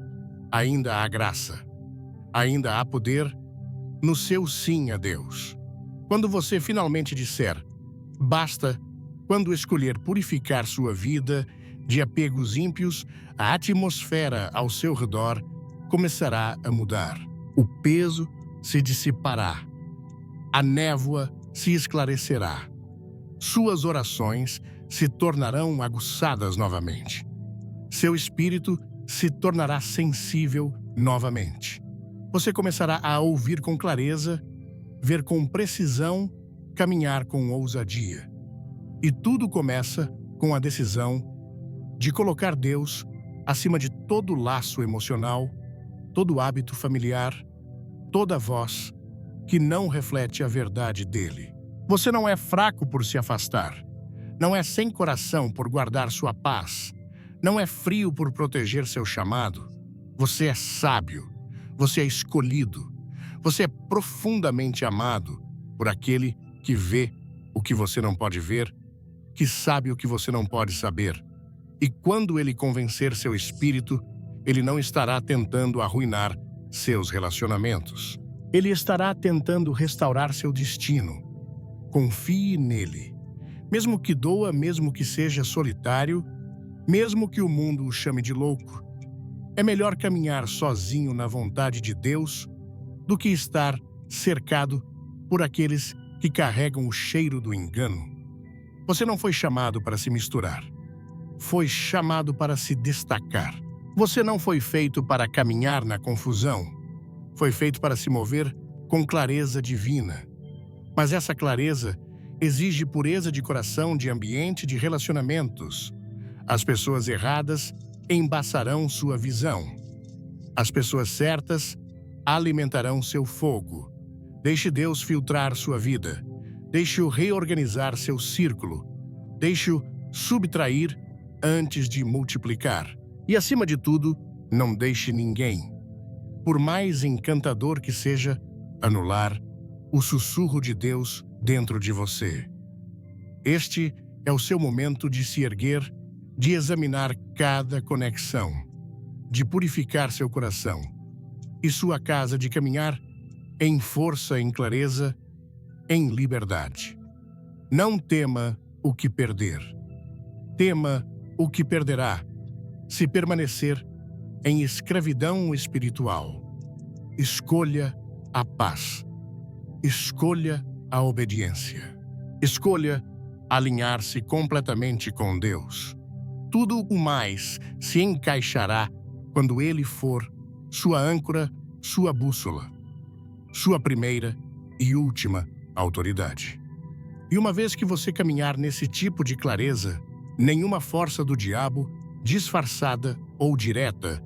ainda há graça, ainda há poder no seu sim a Deus. Quando você finalmente disser basta, quando escolher purificar sua vida de apegos ímpios, a atmosfera ao seu redor começará a mudar. O peso se dissipará. A névoa se esclarecerá. Suas orações se tornarão aguçadas novamente. Seu espírito se tornará sensível novamente. Você começará a ouvir com clareza, ver com precisão, caminhar com ousadia. E tudo começa com a decisão de colocar Deus acima de todo laço emocional, todo hábito familiar, toda voz que não reflete a verdade dele. Você não é fraco por se afastar. Não é sem coração por guardar sua paz. Não é frio por proteger seu chamado. Você é sábio. Você é escolhido. Você é profundamente amado por aquele que vê o que você não pode ver, que sabe o que você não pode saber. E quando ele convencer seu espírito, ele não estará tentando arruinar seus relacionamentos. Ele estará tentando restaurar seu destino. Confie nele. Mesmo que doa, mesmo que seja solitário, mesmo que o mundo o chame de louco, é melhor caminhar sozinho na vontade de Deus do que estar cercado por aqueles que carregam o cheiro do engano. Você não foi chamado para se misturar. Foi chamado para se destacar. Você não foi feito para caminhar na confusão. Foi feito para se mover com clareza divina. Mas essa clareza exige pureza de coração, de ambiente, de relacionamentos. As pessoas erradas embaçarão sua visão. As pessoas certas alimentarão seu fogo. Deixe Deus filtrar sua vida. Deixe-o reorganizar seu círculo. Deixe-o subtrair antes de multiplicar. E, acima de tudo, não deixe ninguém, por mais encantador que seja, anular o sussurro de Deus dentro de você. Este é o seu momento de se erguer, de examinar cada conexão, de purificar seu coração e sua casa, de caminhar em força, em clareza, em liberdade. Não tema o que perder. Tema o que perderá se permanecer em escravidão espiritual. Escolha a paz. Escolha a obediência. Escolha alinhar-se completamente com Deus. Tudo o mais se encaixará quando Ele for sua âncora, sua bússola, sua primeira e última autoridade. E uma vez que você caminhar nesse tipo de clareza, nenhuma força do diabo, disfarçada ou direta,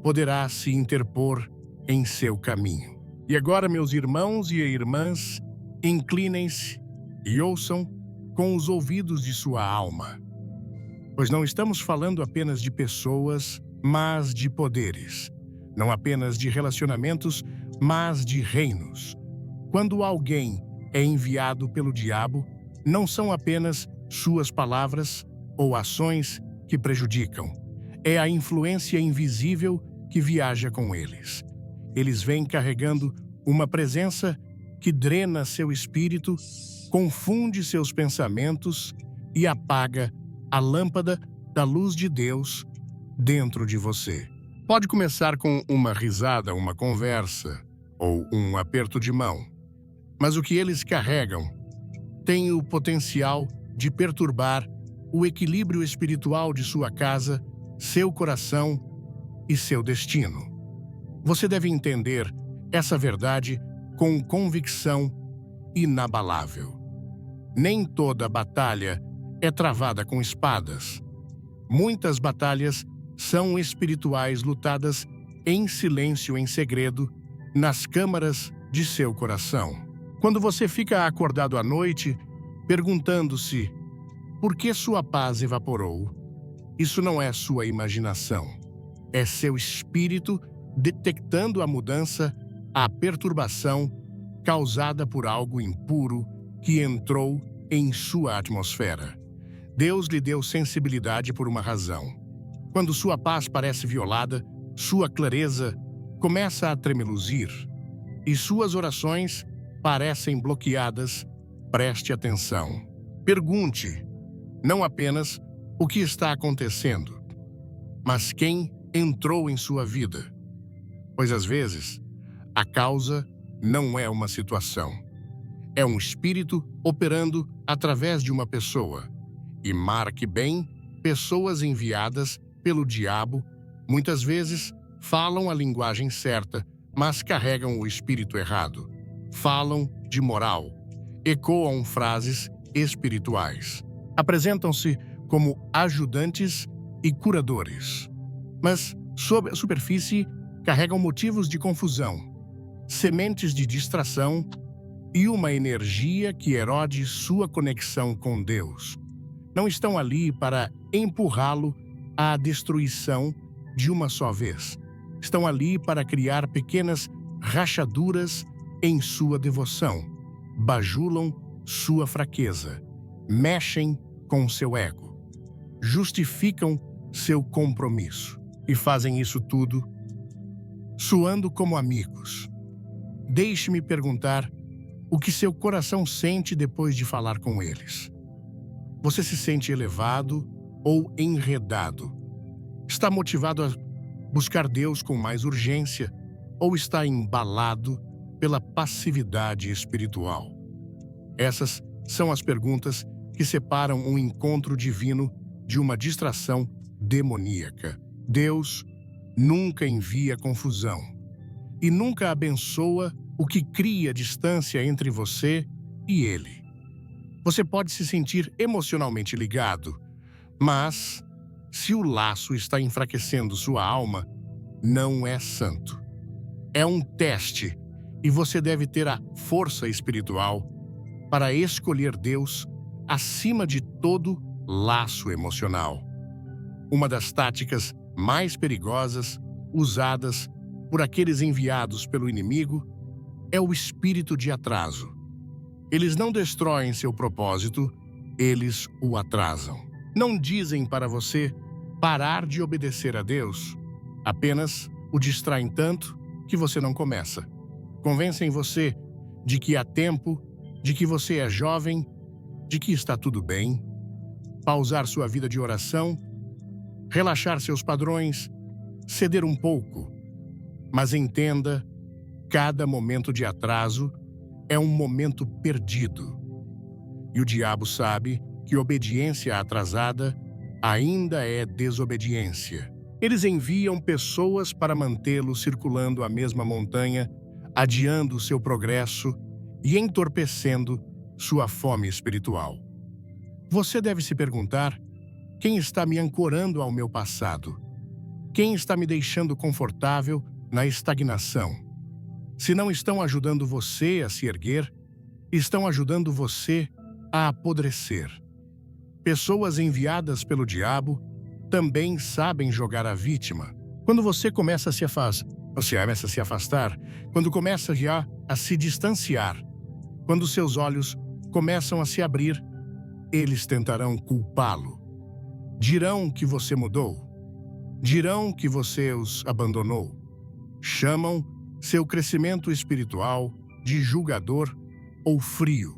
poderá se interpor em seu caminho. E agora, meus irmãos e irmãs, inclinem-se e ouçam com os ouvidos de sua alma. Pois não estamos falando apenas de pessoas, mas de poderes. Não apenas de relacionamentos, mas de reinos. Quando alguém é enviado pelo diabo, não são apenas suas palavras ou ações que prejudicam. É a influência invisível que viaja com eles. Eles vêm carregando uma presença que drena seu espírito, confunde seus pensamentos e apaga a lâmpada da luz de Deus dentro de você. Pode começar com uma risada, uma conversa ou um aperto de mão. Mas o que eles carregam tem o potencial de perturbar o equilíbrio espiritual de sua casa, seu coração e seu destino. Você deve entender essa verdade com convicção inabalável. Nem toda batalha é travada com espadas. Muitas batalhas são espirituais, lutadas em silêncio, em segredo, nas câmaras de seu coração. Quando você fica acordado à noite, perguntando-se por que sua paz evaporou, isso não é sua imaginação. É seu espírito detectando a mudança, a perturbação causada por algo impuro que entrou em sua atmosfera. Deus lhe deu sensibilidade por uma razão. Quando sua paz parece violada, sua clareza começa a tremeluzir e suas orações parecem bloqueadas, preste atenção. Pergunte não apenas o que está acontecendo, mas quem entrou em sua vida. Pois às vezes, a causa não é uma situação. É um espírito operando através de uma pessoa. E marque bem, pessoas enviadas pelo diabo muitas vezes falam a linguagem certa, mas carregam o espírito errado. Falam de moral, ecoam frases espirituais. Apresentam-se como ajudantes e curadores. Mas, sob a superfície, carregam motivos de confusão, sementes de distração e uma energia que erode sua conexão com Deus. Não estão ali para empurrá-lo à destruição de uma só vez. Estão ali para criar pequenas rachaduras em sua devoção, bajulam sua fraqueza, mexem com seu ego, justificam seu compromisso e fazem isso tudo soando como amigos. Deixe-me perguntar o que seu coração sente depois de falar com eles. Você se sente elevado ou enredado? Está motivado a buscar Deus com mais urgência ou está embalado pela passividade espiritual? Essas são as perguntas que separam um encontro divino de uma distração demoníaca. Deus nunca envia confusão e nunca abençoa o que cria distância entre você e Ele. Você pode se sentir emocionalmente ligado, mas se o laço está enfraquecendo sua alma, não é santo. É um teste e você deve ter a força espiritual para escolher Deus acima de todo laço emocional. Uma das táticas mais perigosas usadas por aqueles enviados pelo inimigo é o espírito de atraso. Eles não destroem seu propósito, eles o atrasam. Não dizem para você parar de obedecer a Deus, apenas o distraem tanto que você não começa. Convencem você de que há tempo, de que você é jovem, de que está tudo bem, pausar sua vida de oração, relaxar seus padrões, ceder um pouco. Mas entenda, cada momento de atraso é um momento perdido. E o diabo sabe que obediência atrasada ainda é desobediência. Eles enviam pessoas para mantê-lo circulando a mesma montanha, adiando seu progresso e entorpecendo sua fome espiritual. Você deve se perguntar: quem está me ancorando ao meu passado? Quem está me deixando confortável na estagnação? Se não estão ajudando você a se erguer, estão ajudando você a apodrecer. Pessoas enviadas pelo diabo também sabem jogar a vítima. Quando você começa a se afastar, quando começa a se distanciar, quando seus olhos começam a se abrir, eles tentarão culpá-lo. Dirão que você mudou. Dirão que você os abandonou. Chamam seu crescimento espiritual de julgador ou frio.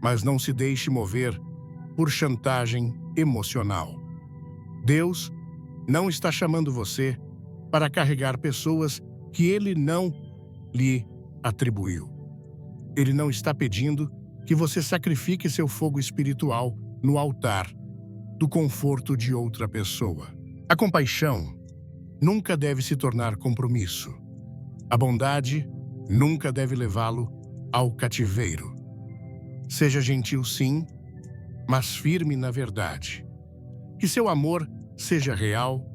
Mas não se deixe mover por chantagem emocional. Deus não está chamando você para carregar pessoas que Ele não lhe atribuiu. Ele não está pedindo que você sacrifique seu fogo espiritual no altar do conforto de outra pessoa. A compaixão nunca deve se tornar compromisso. A bondade nunca deve levá-lo ao cativeiro. Seja gentil, sim, mas firme na verdade. Que seu amor seja real,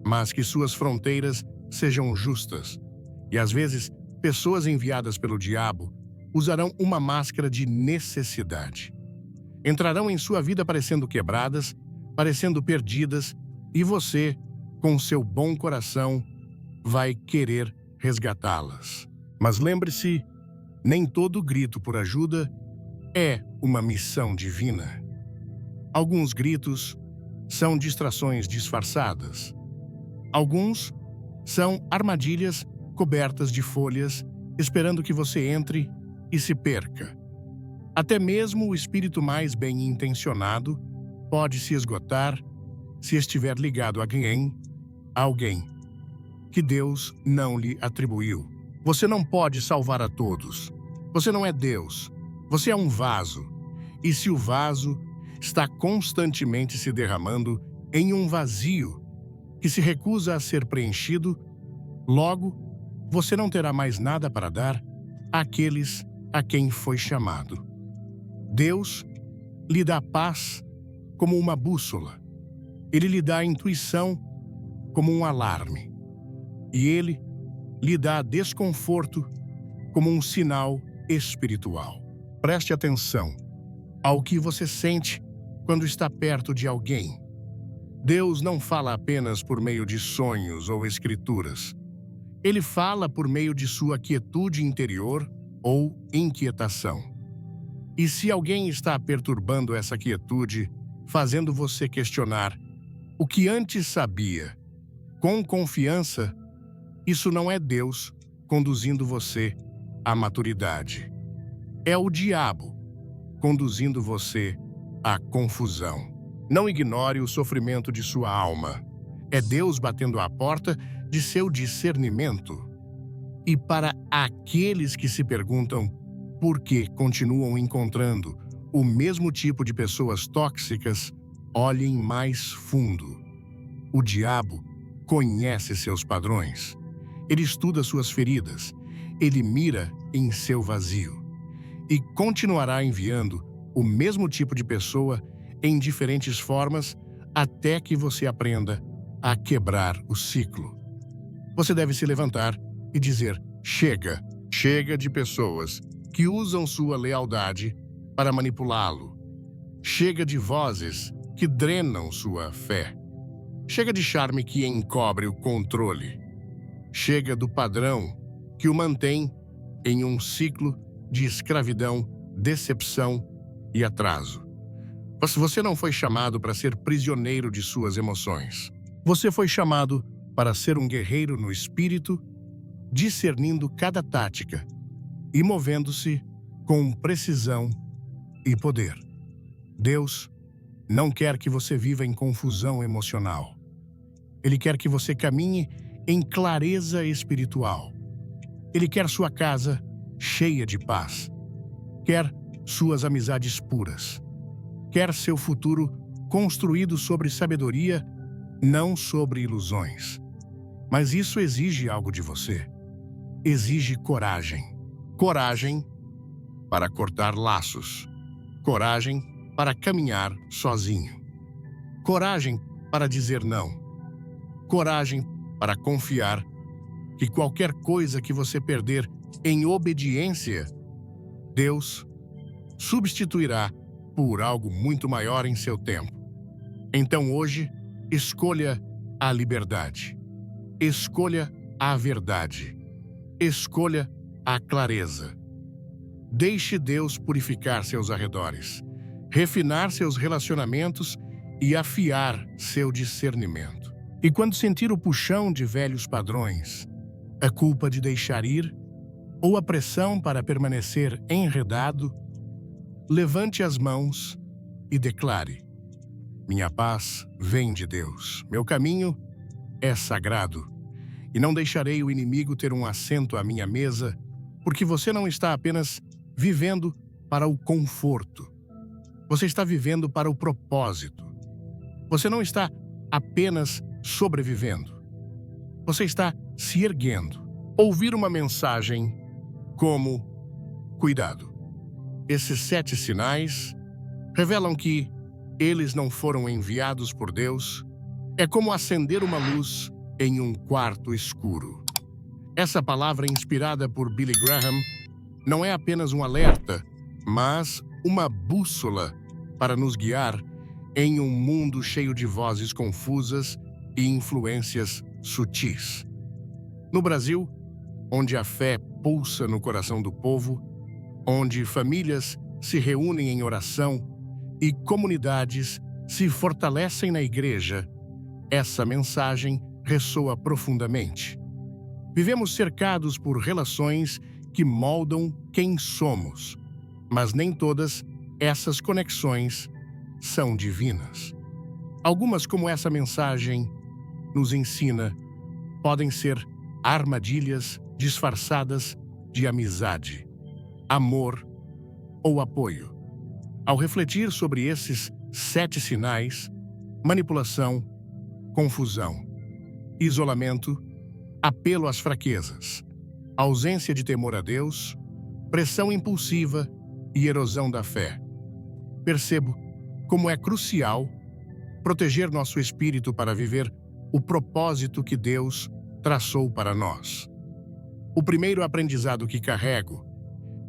mas que suas fronteiras sejam justas. E às vezes, pessoas enviadas pelo diabo usarão uma máscara de necessidade. Entrarão em sua vida parecendo quebradas, parecendo perdidas, e você, com seu bom coração, vai querer resgatá-las. Mas lembre-se, nem todo grito por ajuda é uma missão divina. Alguns gritos são distrações disfarçadas. Alguns são armadilhas cobertas de folhas, esperando que você entre e se perca. Até mesmo o espírito mais bem-intencionado pode se esgotar se estiver ligado a alguém que Deus não lhe atribuiu. Você não pode salvar a todos. Você não é Deus. Você é um vaso. E se o vaso está constantemente se derramando em um vazio que se recusa a ser preenchido, logo, você não terá mais nada para dar àqueles a quem foi chamado. Deus lhe dá paz como uma bússola. Ele lhe dá intuição como um alarme. E ele lhe dá desconforto como um sinal espiritual. Preste atenção ao que você sente quando está perto de alguém. Deus não fala apenas por meio de sonhos ou escrituras. Ele fala por meio de sua quietude interior ou inquietação. E se alguém está perturbando essa quietude, fazendo você questionar o que antes sabia, com confiança, isso não é Deus conduzindo você à maturidade. É o diabo conduzindo você à confusão. Não ignore o sofrimento de sua alma. É Deus batendo à porta de seu discernimento. E para aqueles que se perguntam por que continuam encontrando o mesmo tipo de pessoas tóxicas, olhem mais fundo. O diabo conhece seus padrões. Ele estuda suas feridas. Ele mira em seu vazio. E continuará enviando o mesmo tipo de pessoa em diferentes formas até que você aprenda a quebrar o ciclo. Você deve se levantar e dizer: chega, chega de pessoas que usam sua lealdade para manipulá-lo. Chega de vozes que drenam sua fé. Chega de charme que encobre o controle. Chega do padrão que o mantém em um ciclo de escravidão, decepção e atraso. Você não foi chamado para ser prisioneiro de suas emoções. Você foi chamado para ser um guerreiro no espírito, discernindo cada tática e movendo-se com precisão e poder. Deus não quer que você viva em confusão emocional. Ele quer que você caminhe em clareza espiritual. Ele quer sua casa cheia de paz. Quer suas amizades puras. Quer seu futuro construído sobre sabedoria, não sobre ilusões. Mas isso exige algo de você. Exige coragem. Coragem para cortar laços. Coragem para caminhar sozinho. Coragem para dizer não. Coragem para confiar que qualquer coisa que você perder em obediência, Deus substituirá por algo muito maior em seu tempo. Então hoje, escolha a liberdade. Escolha a verdade. Escolha a clareza. Deixe Deus purificar seus arredores, refinar seus relacionamentos e afiar seu discernimento. E quando sentir o puxão de velhos padrões, a culpa de deixar ir ou a pressão para permanecer enredado, levante as mãos e declare: minha paz vem de Deus. Meu caminho é sagrado. E não deixarei o inimigo ter um assento à minha mesa, porque você não está apenas vivendo para o conforto. Você está vivendo para o propósito. Você não está apenas sobrevivendo. Você está se erguendo. Ouvir uma mensagem como: cuidado. Esses 7 sinais revelam que eles não foram enviados por Deus. É como acender uma luz em um quarto escuro. Essa palavra, inspirada por Billy Graham, não é apenas um alerta, mas uma bússola para nos guiar em um mundo cheio de vozes confusas e influências sutis. No Brasil, onde a fé pulsa no coração do povo, onde famílias se reúnem em oração e comunidades se fortalecem na igreja, essa mensagem ressoa profundamente. Vivemos cercados por relações que moldam quem somos, mas nem todas essas conexões são divinas. Algumas, como essa mensagem nos ensina, podem ser armadilhas disfarçadas de amizade, amor ou apoio. Ao refletir sobre esses 7 sinais: manipulação, confusão, isolamento, apelo às fraquezas, ausência de temor a Deus, pressão impulsiva e erosão da fé, percebo como é crucial proteger nosso espírito para viver o propósito que Deus traçou para nós. O primeiro aprendizado que carrego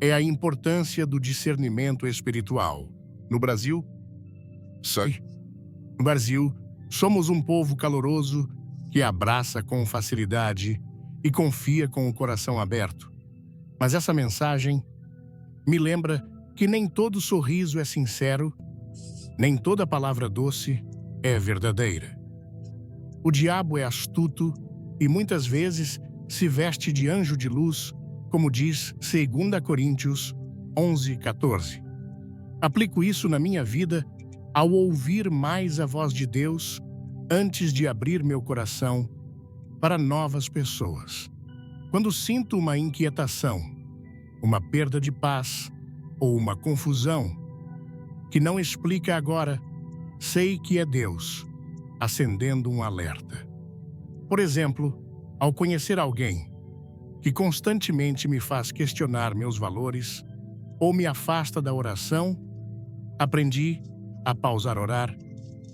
é a importância do discernimento espiritual. No Brasil, somos um povo caloroso que abraça com facilidade e confia com o coração aberto. Mas essa mensagem me lembra que nem todo sorriso é sincero, nem toda palavra doce é verdadeira. O diabo é astuto e muitas vezes se veste de anjo de luz, como diz 2 Coríntios 11:14. Aplico isso na minha vida ao ouvir mais a voz de Deus antes de abrir meu coração para novas pessoas. Quando sinto uma inquietação, uma perda de paz ou uma confusão que não explica agora, sei que é Deus acendendo um alerta. Por exemplo, ao conhecer alguém que constantemente me faz questionar meus valores ou me afasta da oração, aprendi a pausar orar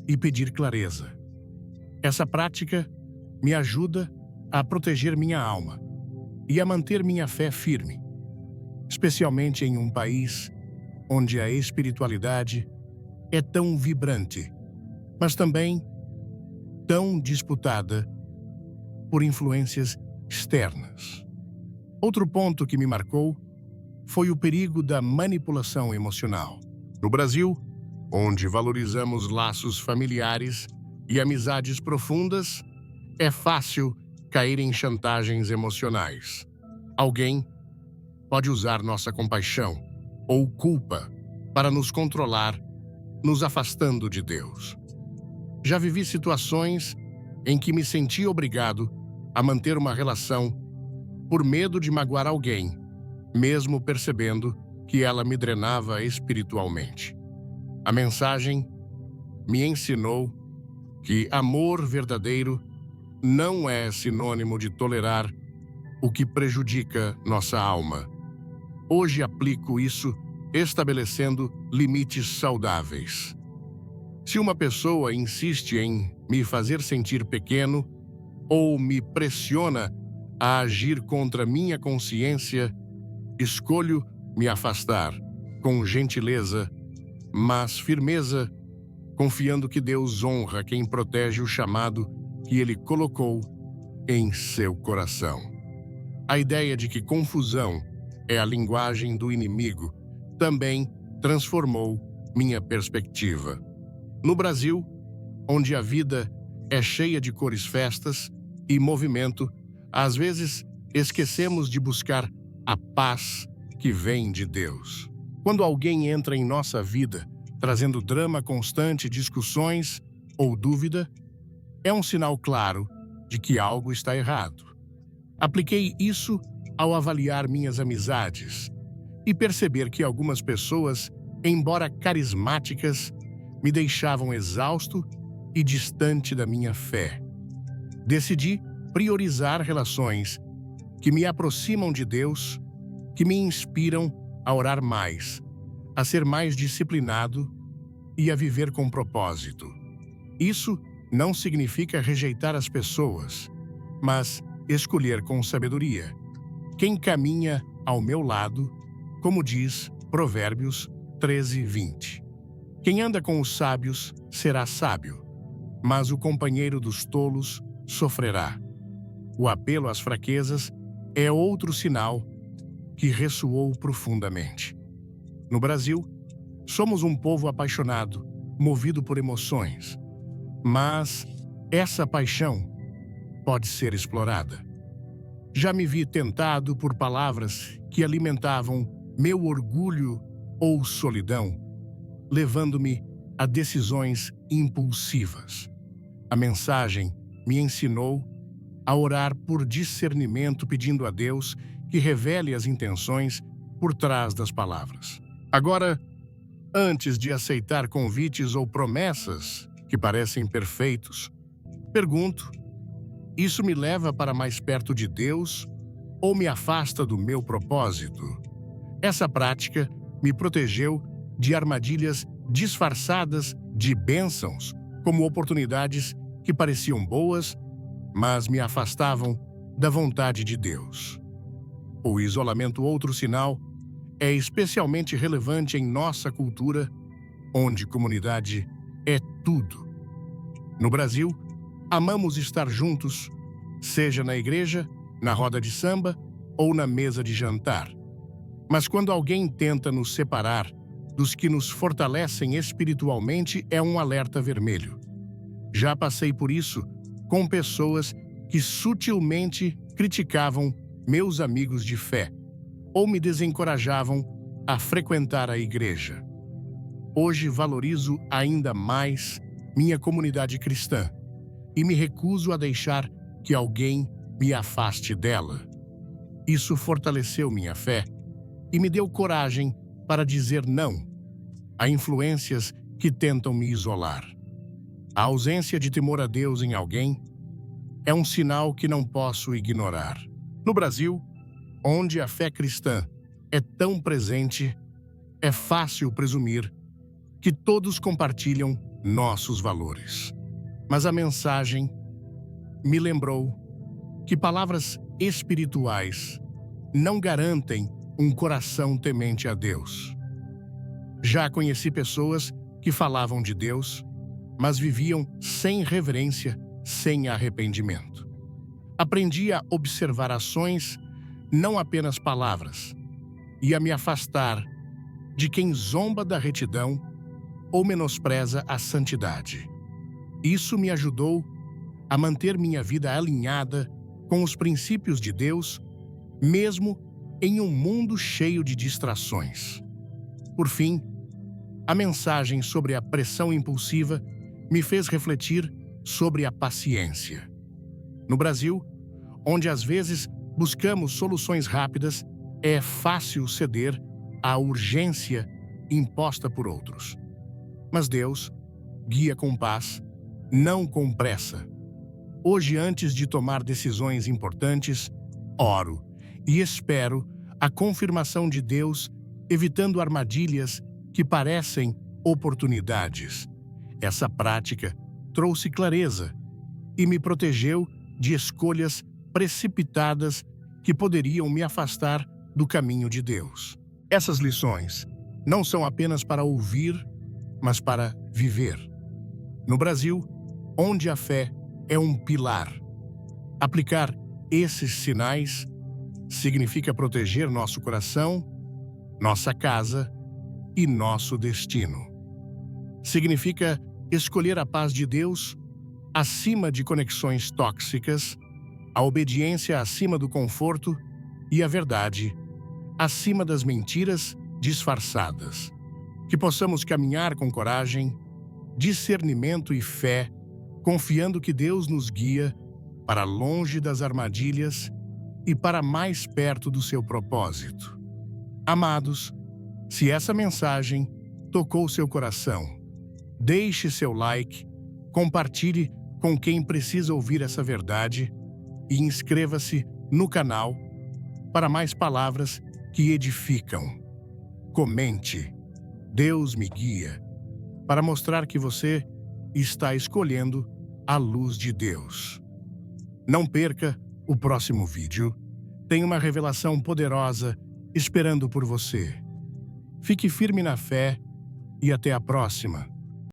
e pedir clareza. Essa prática me ajuda a proteger minha alma e a manter minha fé firme, especialmente em um país onde a espiritualidade é tão vibrante, mas também tão disputada por influências externas. Outro ponto que me marcou foi o perigo da manipulação emocional. No Brasil, onde valorizamos laços familiares e amizades profundas, é fácil cair em chantagens emocionais. Alguém pode usar nossa compaixão ou culpa para nos controlar, nos afastando de Deus. Já vivi situações em que me senti obrigado a manter uma relação por medo de magoar alguém, mesmo percebendo que ela me drenava espiritualmente. A mensagem me ensinou que amor verdadeiro não é sinônimo de tolerar o que prejudica nossa alma. Hoje aplico isso estabelecendo limites saudáveis. Se uma pessoa insiste em me fazer sentir pequeno ou me pressiona a agir contra minha consciência, escolho me afastar com gentileza, mas firmeza, confiando que Deus honra quem protege o chamado que Ele colocou em seu coração. A ideia de que confusão é a linguagem do inimigo também transformou minha perspectiva. No Brasil, onde a vida é cheia de cores, festas e movimento, às vezes esquecemos de buscar a paz que vem de Deus. Quando alguém entra em nossa vida trazendo drama constante, discussões ou dúvida, é um sinal claro de que algo está errado. Apliquei isso ao avaliar minhas amizades e perceber que algumas pessoas, embora carismáticas, me deixavam exausto e distante da minha fé. Decidi priorizar relações que me aproximam de Deus, que me inspiram a orar mais, a ser mais disciplinado e a viver com propósito. Isso não significa rejeitar as pessoas, mas escolher com sabedoria quem caminha ao meu lado, como diz Provérbios 13:20. Quem anda com os sábios será sábio, mas o companheiro dos tolos sofrerá. O apelo às fraquezas é outro sinal que ressoou profundamente. No Brasil, somos um povo apaixonado movido por emoções, mas essa paixão pode ser explorada. Já me vi tentado por palavras que alimentavam meu orgulho ou solidão, levando-me a decisões impulsivas. A mensagem me ensinou a orar por discernimento, pedindo a Deus que revele as intenções por trás das palavras. Agora, antes de aceitar convites ou promessas que parecem perfeitos, pergunto: isso me leva para mais perto de Deus ou me afasta do meu propósito? Essa prática me protegeu de armadilhas disfarçadas de bênçãos, como oportunidades que pareciam boas, mas me afastavam da vontade de Deus. O isolamento, outro sinal, é especialmente relevante em nossa cultura, onde comunidade é tudo. No Brasil, amamos estar juntos, seja na igreja, na roda de samba ou na mesa de jantar. Mas quando alguém tenta nos separar dos que nos fortalecem espiritualmente, é um alerta vermelho. Já passei por isso com pessoas que sutilmente criticavam meus amigos de fé ou me desencorajavam a frequentar a igreja. Hoje valorizo ainda mais minha comunidade cristã e me recuso a deixar que alguém me afaste dela. Isso fortaleceu minha fé e me deu coragem para dizer não a influências que tentam me isolar. A ausência de temor a Deus em alguém é um sinal que não posso ignorar. No Brasil, onde a fé cristã é tão presente, é fácil presumir que todos compartilham nossos valores. Mas a mensagem me lembrou que palavras espirituais não garantem um coração temente a Deus. Já conheci pessoas que falavam de Deus, mas viviam sem reverência, sem arrependimento. Aprendi a observar ações, não apenas palavras, e a me afastar de quem zomba da retidão ou menospreza a santidade. Isso me ajudou a manter minha vida alinhada com os princípios de Deus, mesmo em um mundo cheio de distrações. Por fim, a mensagem sobre a pressão impulsiva me fez refletir sobre a paciência. No Brasil, onde às vezes buscamos soluções rápidas, é fácil ceder à urgência imposta por outros. Mas Deus guia com paz, não com pressa. Hoje, antes de tomar decisões importantes, oro e espero a confirmação de Deus, evitando armadilhas que parecem oportunidades. Essa prática trouxe clareza e me protegeu de escolhas precipitadas que poderiam me afastar do caminho de Deus. Essas lições não são apenas para ouvir, mas para viver. No Brasil, onde a fé é um pilar, aplicar esses sinais significa proteger nosso coração, nossa casa e nosso destino. Significa escolher a paz de Deus acima de conexões tóxicas, a obediência acima do conforto e a verdade acima das mentiras disfarçadas. Que possamos caminhar com coragem, discernimento e fé, confiando que Deus nos guia para longe das armadilhas e para mais perto do seu propósito. Amados, se essa mensagem tocou seu coração, deixe seu like, compartilhe com quem precisa ouvir essa verdade e inscreva-se no canal para mais palavras que edificam. Comente, Deus me guia, para mostrar que você está escolhendo a luz de Deus. Não perca o próximo vídeo. Tem uma revelação poderosa esperando por você. Fique firme na fé e até a próxima.